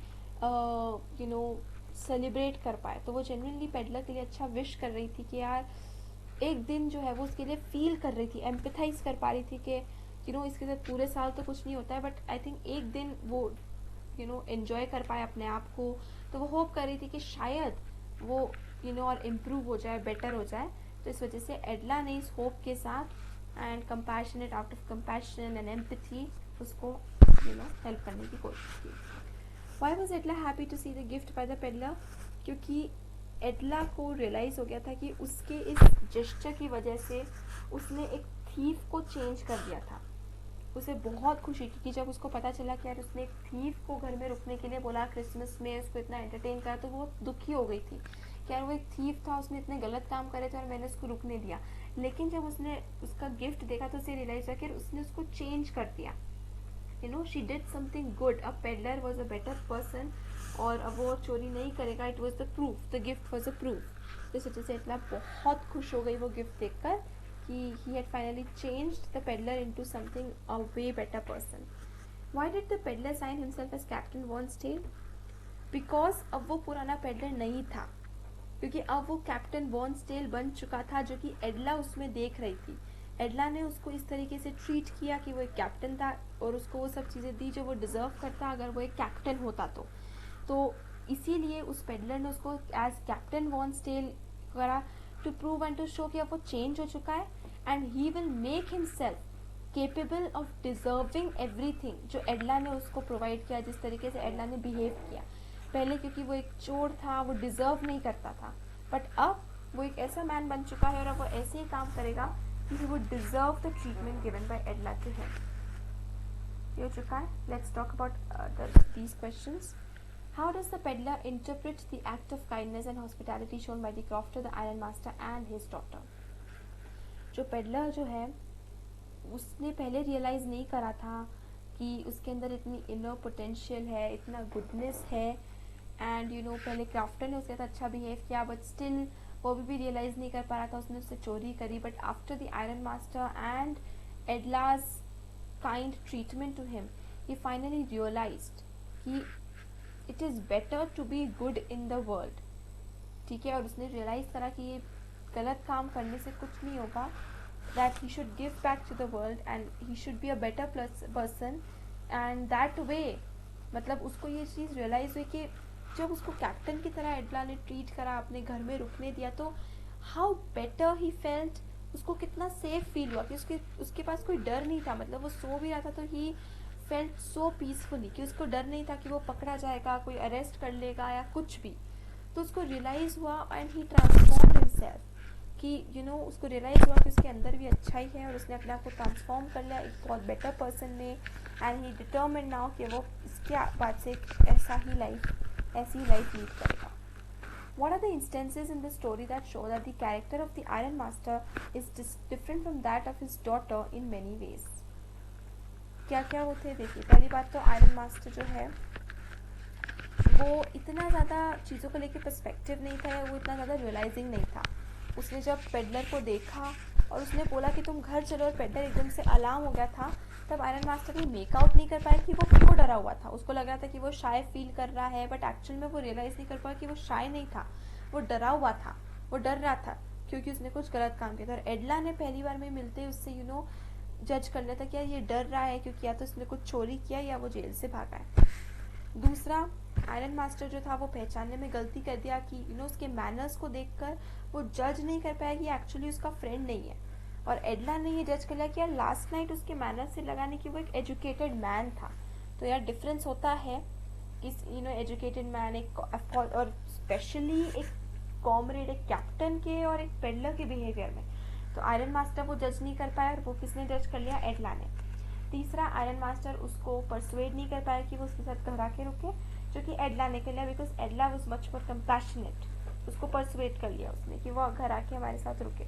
Speaker 1: सेलिब्रेट कर पाए। तो वो जेन्युइनली पेडलर के लिए अच्छा विश कर रही थी कि यार एक दिन जो है वो उसके लिए फील कर रही थी, एम्पथाइज कर पा रही थी कि इसके साथ पूरे साल तो कुछ नहीं होता है, बट आई थिंक एक दिन वो एंजॉय कर पाए अपने आप को। तो वो होप कर रही थी कि शायद वो और इम्प्रूव हो जाए, बेटर हो जाए। तो इस वजह से एडला ने इस होप के साथ and compassionate, out of compassion and empathy उसको हेल्प करने की कोशिश की। Why was Edla happy to see the gift by the peddler? क्योंकि एडला को रियलाइज हो गया था कि उसके इस जेस्चर की वजह से उसने एक थीफ को चेंज कर दिया था। उसे बहुत खुशी थी कि जब उसको पता चला कि यार उसने एक थीफ को घर में रुकने के लिए बोला क्रिसमस में, उसको इतना एंटरटेन करा, तो वो दुखी हो गई थी कि यार वो एक थीफ था, उसने इतने गलत काम करे थे और मैंने उसको रुकने दिया। लेकिन जब उसने उसका गिफ्ट देखा तो उसे रियलाइज हुआ कि उसने उसको चेंज कर दिया। She did something good, a peddler was a better person, और अब वो चोरी नहीं करेगा। It was the proof, the gift was a proof. इस वजह से इतना बहुत खुश हो गई वो गिफ्ट देखकर कि he had finally changed the peddler into something a way better person. Why did the peddler sign himself as Captain Wonsdale? Because अब वो पुराना पेडलर नहीं था, क्योंकि अब वो कैप्टन वॉन्सडेल बन चुका था, जो कि एडला उसमें देख रही थी। एडला ने उसको इस तरीके से ट्रीट किया कि वो एक कैप्टन था और उसको वो सब चीज़ें दी जो वो डिजर्व करता अगर वो एक कैप्टन होता तो इसीलिए उस पेडलर ने उसको एज कैप्टन वॉन्सडेल करा, to prove and to show कि अब वो चेंज हो चुका है and he will make himself capable of deserving everything जो एडला ने उसको प्रोवाइड किया। जिस तरीके से एडला ने बिहेव किया पहले, क्योंकि वो एक चोर था, वो डिजर्व नहीं करता था, बट अब वो एक ऐसा मैन बन चुका है और अब वो ऐसे ही काम करेगा कि he would deserve the treatment given by Edla to him. ये हो चुका है। Let's talk about these questions. How does the peddler interpret the act of kindness and hospitality shown by the crofter, the iron master and his daughter? जो peddler जो है उसने पहले realise नहीं करा था कि उसके अंदर इतनी इनर पोटेंशियल है, इतना गुडनेस है, एंड पहले क्राफ्टर ने उसके साथ अच्छा बिहेव किया, बट स्टिल वो भी रियलाइज नहीं कर पा रहा था, उसने उससे चोरी करी। But after the ironmaster and Edla's kind treatment to him, he finally realized कि it is better to be good in the world. ठीक है, और उसने रियलाइज करा कि ये गलत काम करने से कुछ नहीं होगा, that he should give back to the world and he should be a better person, and that way मतलब उसको ये चीज़ रियलाइज हुई कि जब उसको कैप्टन की तरह एडला ने ट्रीट करा, अपने घर में रुकने दिया, तो हाउ बेटर ही फेल्ट, उसको कितना सेफ फील हुआ कि उसके पास कोई डर नहीं था। मतलब वो सो भी रहा था तो ही फेल्ट सो पीसफुली कि उसको डर नहीं था कि वो पकड़ा जाएगा, कोई अरेस्ट कर लेगा या कुछ भी। तो उसको रियलाइज हुआ एंड ही ट्रांसफॉर्म्ड हिमसेल्फ कि उसको रियलाइज हुआ कि उसके अंदर भी अच्छाई है और उसने अपने आप को ट्रांसफॉर्म कर लिया एक बहुत बेटर पर्सन में, एंड ही डिटर्मिन्ड नाउ कि वो इसके बाद से ऐसी ही लाइफ लीड करेगा। What are the instances in the story that show that the character of the Iron Master is different from that of his daughter in many ways? क्या क्या वो थे देखिए। पहली बात तो आयरन मास्टर जो है वो इतना ज़्यादा चीज़ों को लेकर पर्सपेक्टिव नहीं था, या वो इतना ज़्यादा रियलाइजिंग नहीं था। उसने जब पेडलर को देखा और उसने बोला कि तुम घर चलो, और पेडलर एकदम से अलार्म हो गया था, तब आयरन मास्टर भी मेक आउट नहीं कर पाया कि वो क्यों डरा हुआ था। उसको लग रहा था कि वो शाय फील कर रहा है, बट एक्चुअल में वो रियलाइज़ नहीं कर पाया कि वो शाय नहीं था, वो डरा हुआ था, वो डर रहा था क्योंकि उसने कुछ गलत काम किया था। और एडला ने पहली बार में मिलते उससे जज कर लिया था कि यार ये डर रहा है क्योंकि या तो उसने कुछ चोरी किया या वो जेल से भागा है। दूसरा, आयरन मास्टर जो था वो पहचानने में गलती कर दिया कि उसके मैनर्स को देखकर वो जज नहीं कर पाया कि एक्चुअली उसका फ्रेंड नहीं है, और एडला ने ये जज कर लिया कि यार लास्ट नाइट उसके मैनर्स से लगाने कि वो एक एजुकेटेड मैन था। तो यार डिफरेंस होता है कि एजुकेटेड मैन एक और स्पेशली एक कॉमरेड, एक कैप्टन के और एक पेडलर के बिहेवियर में। तो आयरन मास्टर वो जज नहीं कर पाया, और वो किसने जज कर लिया? एडला ने। तीसरा, आयरन मास्टर उसको परसुएड नहीं कर पाया कि वो उसके साथ घर आके रुके, जो कि एडला ने कर लिया, because एडला was much more compassionate. उसको परसुएड कर लिया उसने कि वो घर आके हमारे साथ रुके।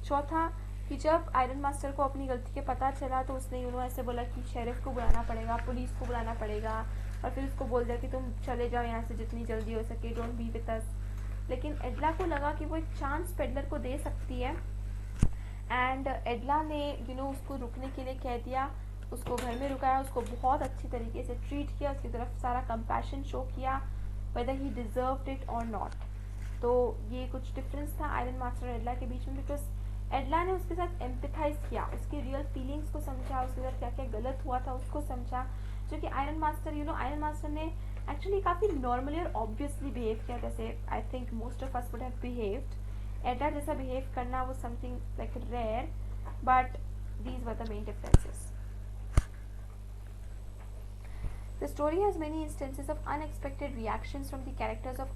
Speaker 1: चौथा, कि जब आयरन मास्टर को अपनी गलती के पता चला तो उसने ऐसे बोला कि शेरिफ को बुलाना पड़ेगा, पुलिस को बुलाना पड़ेगा, और फिर उसको बोल दिया कि तुम चले जाओ यहाँ से जितनी जल्दी हो सके, डोंट बी विद अस। लेकिन एडला को लगा कि वो एक चांस पेडलर को दे सकती है, एंड एडला ने उसको रुकने के लिए कह दिया, उसको घर में रुकाया, उसको बहुत अच्छी तरीके से ट्रीट किया, उसकी तरफ सारा कंपैशन शो किया, वेदर ही डिजर्व्ड इट और नॉट। तो ये कुछ डिफरेंस था आयरन मास्टर और एडला के बीच में, बिकॉज एडला ने उसके साथ एम्पैथाइज किया, उसके रियल फीलिंग्स को समझा, उसके साथ क्या क्या गलत हुआ था उसको समझा, जो कि आयरन मास्टर आयरन मास्टर ने एक्चुअली काफ़ी नॉर्मली और ऑब्वियसली बिहेव किया, जैसे I think most of us would have behaved. Edla जैसा बिहेव करना वो something like rare, but these were the main differences. The story has many instances of unexpected reactions from the characters of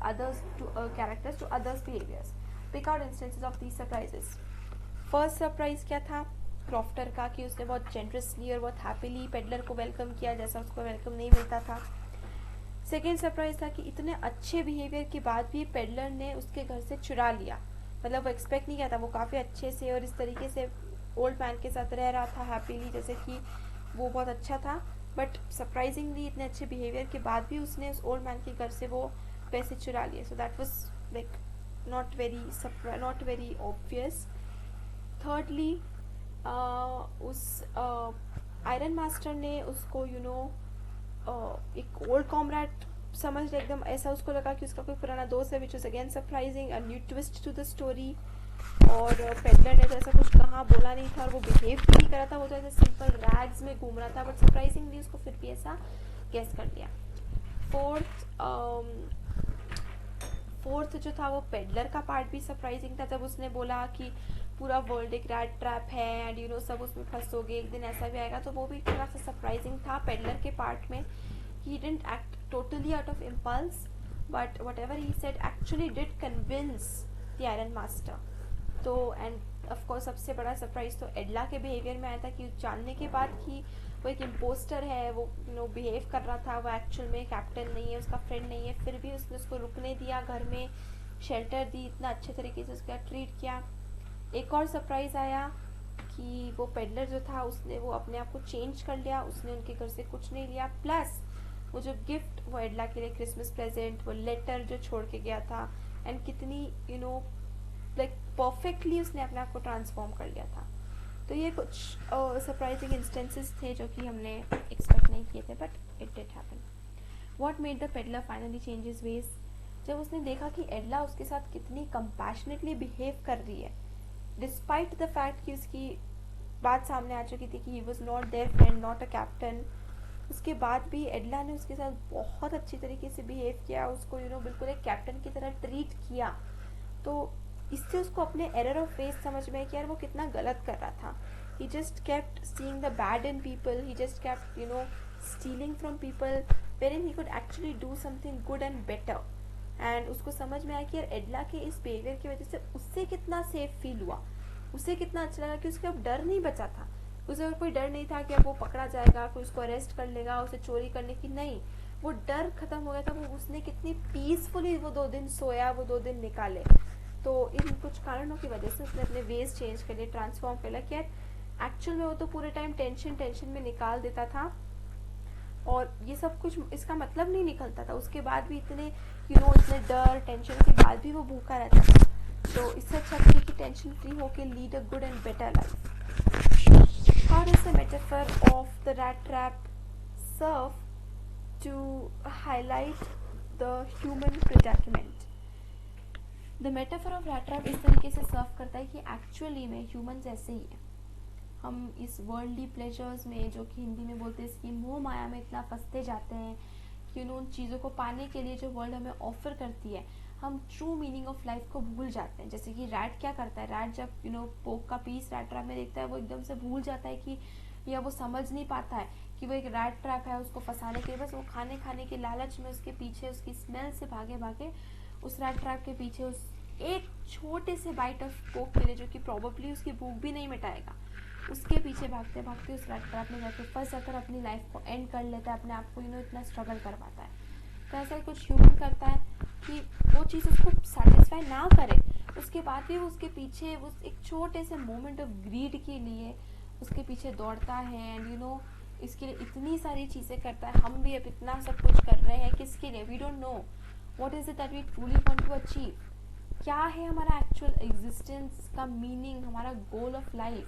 Speaker 1: characters to others' behaviors. Pick out instances of these surprises. First surprise क्या था? Crofter का, कि उसने बहुत generously और बहुत happily peddler को welcome किया जैसा उसको वेलकम नहीं मिलता था। सेकेंड सरप्राइज था कि इतने अच्छे बिहेवियर के बाद भी पेडलर ने उसके घर से चुरा लिया, मतलब वो एक्सपेक्ट नहीं किया था, वो काफ़ी अच्छे से और इस तरीके से ओल्ड मैन के साथ रह रहा था हैप्पीली, जैसे कि वो बहुत अच्छा था, बट सरप्राइजिंगली इतने अच्छे बिहेवियर के बाद भी उसने उस ओल्ड मैन के घर से वो पैसे चुरा लिए। So that was like not very obvious. Thirdly उस आयरन मास्टर ने उसको एक ओल्ड कॉमरेड समझ लिया, एकदम ऐसा उसको लगा कि उसका कोई पुराना दोस्त है, which is again surprising, a new twist to the story. और पेडलर ने तो ऐसा कुछ कहा बोला नहीं था और वो बिहेव भी नहीं करा था, वो तो ऐसे सिंपल रैग्स में घूम रहा था, बट सरप्राइजिंगली उसको फिर भी ऐसा गेस कर लिया। फोर्थ जो था वो पेडलर का पार्ट भी सरप्राइजिंग था, जब उसने बोला कि पूरा वर्ल्ड एक रैट ट्रैप है एंड सब उसमें फंसोगे, एक दिन ऐसा भी आएगा, तो वो भी थोड़ा सा सरप्राइजिंग था पेडलर के पार्ट में। He didn't act totally out of impulse, but what ever he said actually did convince the iron master. तो एंड ऑफ कोर्स सबसे बड़ा सरप्राइज तो एडला के बिहेवियर में आया था, कि जानने के बाद कि वो एक इम्पोस्टर है, वो बिहेव कर रहा था, वो एक्चुअल में कैप्टन नहीं है, उसका फ्रेंड नहीं है, फिर भी उसने उसको रुकने दिया, घर में शेल्टर दी, इतना अच्छे तरीके से उसका ट्रीट किया। एक और सरप्राइज आया कि वो पेडलर जो था उसने वो अपने आप को चेंज कर लिया, उसने उनके घर से कुछ नहीं लिया, प्लस वो जो गिफ्ट वो एडला के लिए क्रिसमस प्रेजेंट, वो लेटर जो छोड़ के गया था, एंड कितनी लाइक परफेक्टली उसने अपने आप को ट्रांसफॉर्म कर लिया था। तो ये कुछ सरप्राइजिंग इंस्टेंसेस थे जो कि हमने एक्सपेक्ट नहीं किए थे, but it did happen. What made the peddler finally change his veg? जब उसने देखा कि एडला उसके साथ कितनी कंपैशनेटली बिहेव कर रही है, डिस्पाइट द फैक्ट कि उसकी बात सामने आ चुकी थी कि he was not there friend, not a captain, उसके बाद भी एडला ने उसके साथ बहुत अच्छी तरीके से बिहेव किया, उसको बिल्कुल एक कैप्टन की तरह ट्रीट किया। तो इससे उसको अपने एरर ऑफ फेस समझ में कि यार वो कितना गलत कर रहा था। He just kept seeing the bad in people, he just kept stealing from people wherein he could actually do something good and better. And उसको समझ में आया कि यार एडला के इस बिहेवियर की वजह से उससे कितना सेफ फील हुआ, उससे कितना अच्छा लगा कि उसके अब डर नहीं बचा था, उसे और कोई डर नहीं था कि अब वो पकड़ा जाएगा, कोई उसको अरेस्ट कर लेगा, उसे चोरी करने की, नहीं, वो डर खत्म हो गया था। वो उसने कितनी पीसफुली वो 2 दिन सोया, वो 2 दिन निकाले। तो इन कुछ कारणों की वजह से उसने अपने वेज चेंज कर लिए, ट्रांसफॉर्म कर लिया, कि यार एक्चुअल में वो तो पूरे टाइम टेंशन में निकाल देता था और ये सब कुछ इसका मतलब नहीं निकलता था, उसके बाद भी इतने इतने डर टेंशन के बाद भी वो भूखा रहता था। तो इससे अच्छा था कि टेंशन फ्री होकर lead a good and better life. How does the metaphor of the rat trap serve to highlight the human predicament? The metaphor of rat trap इस तरीके से सर्व करता है कि एक्चुअली में ह्यूमन ऐसे ही है, हम इस वर्ल्डली प्लेजर्स में, जो कि हिंदी में बोलते हैं इसकी मोह माया में, इतना फंसते जाते हैं कि उन चीज़ों को पाने के लिए जो वर्ल्ड हमें ऑफर करती है, हम ट्रू मीनिंग ऑफ लाइफ को भूल जाते हैं। जैसे कि रैट क्या करता है, रैट जब पोक का पीस रैट ट्रैप में देखता है, वो एकदम से भूल जाता है कि, या वो समझ नहीं पाता है कि वो एक रैट ट्रैप है, उसको फंसाने के लिए बस वो खाने के लालच में उसके पीछे, उसकी स्मेल से भागे भागे उस रैट ट्रैप के पीछे, उस एक छोटे से बाइट ऑफ पोक के लिए, जो कि प्रोबेबली उसकी भूख भी नहीं मिटाएगा, उसके पीछे भागते भागते उस रैट ट्रैप में जाकर फंस जाकर अपनी लाइफ को एंड कर लेता है, अपने आप को इतना स्ट्रगल करवाता है। तो ऐसा कुछ ह्यूमन करता है कि वो चीज़ उसको सेटिस्फाई ना करे, उसके बाद भी वो उसके पीछे उस एक छोटे से मोमेंट ऑफ ग्रीड के लिए उसके पीछे दौड़ता है, एंड इसके लिए इतनी सारी चीज़ें करता है, हम भी अब इतना सब कुछ कर रहे हैं किसके लिए? We don't know what is it that we truly want to achieve. क्या है हमारा एक्चुअल एग्जिस्टेंस का मीनिंग, हमारा goal of life?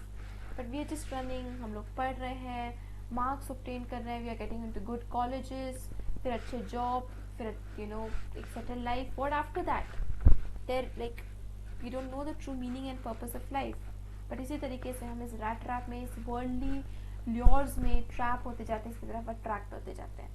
Speaker 1: But we are just running, हम लोग पढ़ रहे हैं, मार्क्स ऑब्टेन कर रहे हैं, we are getting into good colleges, फिर अच्छे जॉब, फिर एक settle life. What after that? There like we don't know the true meaning and purpose of life. But इसी तरीके से हम इस रैट ट्रैप में, इस वर्ल्डली ल्योर्स में ट्रैप होते जाते हैं, इसकी तरफ अट्रैक्ट होते जाते हैं।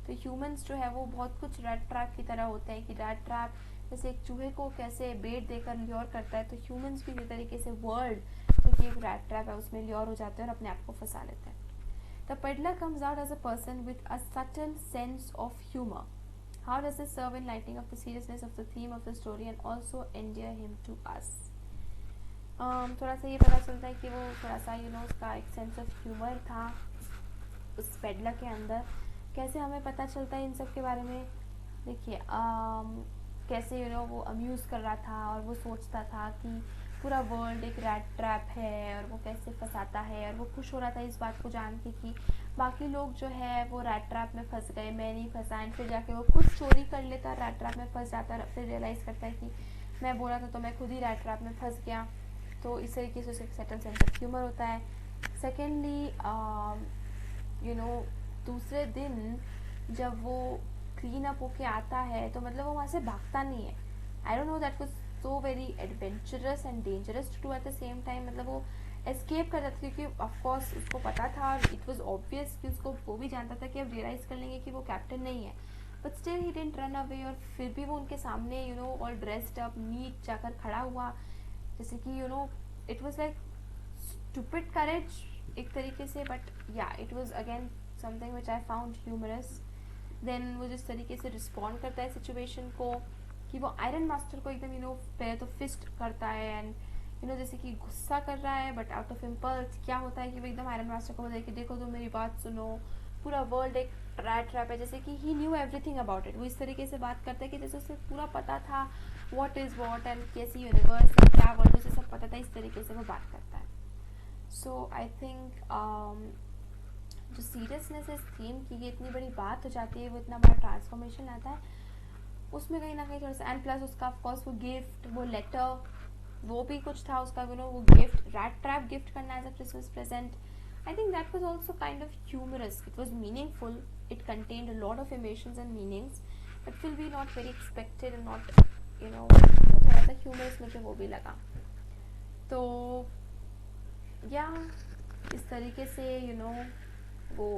Speaker 1: तो ह्यूमंस जो है वो बहुत कुछ रैट ट्रैप की तरह होते हैं कि रैट ट्रैप जैसे एक चूहे को कैसे बेट देकर ल्योर करता है, तो ह्यूमंस भी इसी तरीके से वर्ल्ड जो कि एक रैट ट्रैप है उसमें ल्योर हो जाते हैं और अपने आप को फंसा लेते हैं। The peddler comes out as a person with a subtle sense of humour. How does this serve in lightening of the seriousness of the theme of the story and also endear him to us? थोड़ा सा ये पता चलता है कि वो थोड़ा सा उसका एक सेंस ऑफ ह्यूमर था उस पेडलर के अंदर। कैसे हमें पता चलता है इन सब के बारे में? देखिए कैसे वो अम्यूज़ कर रहा था और वो सोचता था कि पूरा वर्ल्ड एक रैट ट्रैप है और वो कैसे फंसाता है, और वो खुश हो रहा था इस बात को जान के कि बाकी लोग जो है वो रैट ट्रैप में फंस गए, मैं नहीं फंसा। एंड फिर जाके वो खुद चोरी कर लेता, रैट ट्रैप में फंस जाता, फिर रियलाइज़ करता है कि मैं बोला था तो मैं खुद ही रैट ट्रैप में फंस गया। तो इस तरीके से उसे एक सेटल सेंस ऑफ ह्यूमर होता है। सेकेंडली दूसरे दिन जब वो क्लीन अप होके आता है तो मतलब वो वहाँ से भागता नहीं है। I don't know, that was so very adventurous and dangerous to do at the same time. मतलब वो एस्केप कर जाता, क्योंकि ऑफकोर्स उसको पता था और इट वॉज ऑब्वियस कि उसको, वो भी जानता था कि अब रियलाइज कर लेंगे कि वो कैप्टन नहीं है, but still he didn't run away. और फिर भी वो उनके सामने ऑल ड्रेस्ड अप नीट जाकर खड़ा हुआ, जैसे कि it was like stupid courage एक तरीके से, बट या it was again something which I found humorous. Then वो जिस तरीके से रिस्पॉन्ड करता है सिचुएशन को, कि वो आयरन मास्टर को एकदम पहले तो फिस्ट करता है एंड जैसे कि गुस्सा कर रहा है, बट आउट ऑफ इम्पल्स क्या होता है कि वो एकदम आयरन मास्टर को बोलता है कि देखो तुम मेरी बात सुनो, पूरा वर्ल्ड एक रैट ट्रैप है, जैसे कि ही न्यू एवरीथिंग अबाउट इट। वो इस तरीके से बात करता है कि जैसे उसे पूरा पता था व्हाट इज़ व्हाट एंड कैसी यूनिवर्स है, क्या वर्ल्ड, उसे सब पता था। इस तरीके से वो बात करता है। सो आई थिंक जो सीरियसनेस इस थीम की, ये इतनी बड़ी बात हो जाती है, वो इतना बड़ा ट्रांसफॉर्मेशन लाता है, उसमें कहीं ना कहीं थोड़ा सा। एंड प्लस उसका ऑफकोर्स वो गिफ्ट, वो लेटर, वो भी कुछ था उसका, वो गिफ्ट, रैट ट्रैप गिफ्ट करना as a Christmas present. I think that was also kind of humorous. It was meaningful. It contained a lot of emotions and meanings, but will be not very expected and not, तो थोड़ा सा humorous मुझे वो भी लगा। तो या इस तरीके से वो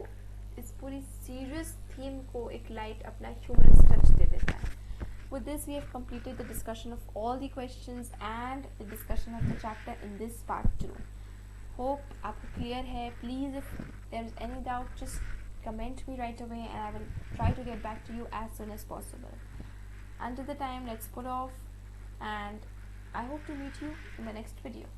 Speaker 1: इस पूरी सीरियस थीम को एक लाइट अपना ह्यूमरस टच दे देता है। With this, we have completed the discussion of all the questions and the discussion of the chapter in this part 2. Hope आपको clear है. Please, if there is any doubt, just comment me right away and I will try to get back to you as soon as possible. Until the time, let's put off, and I hope to meet you in the next video.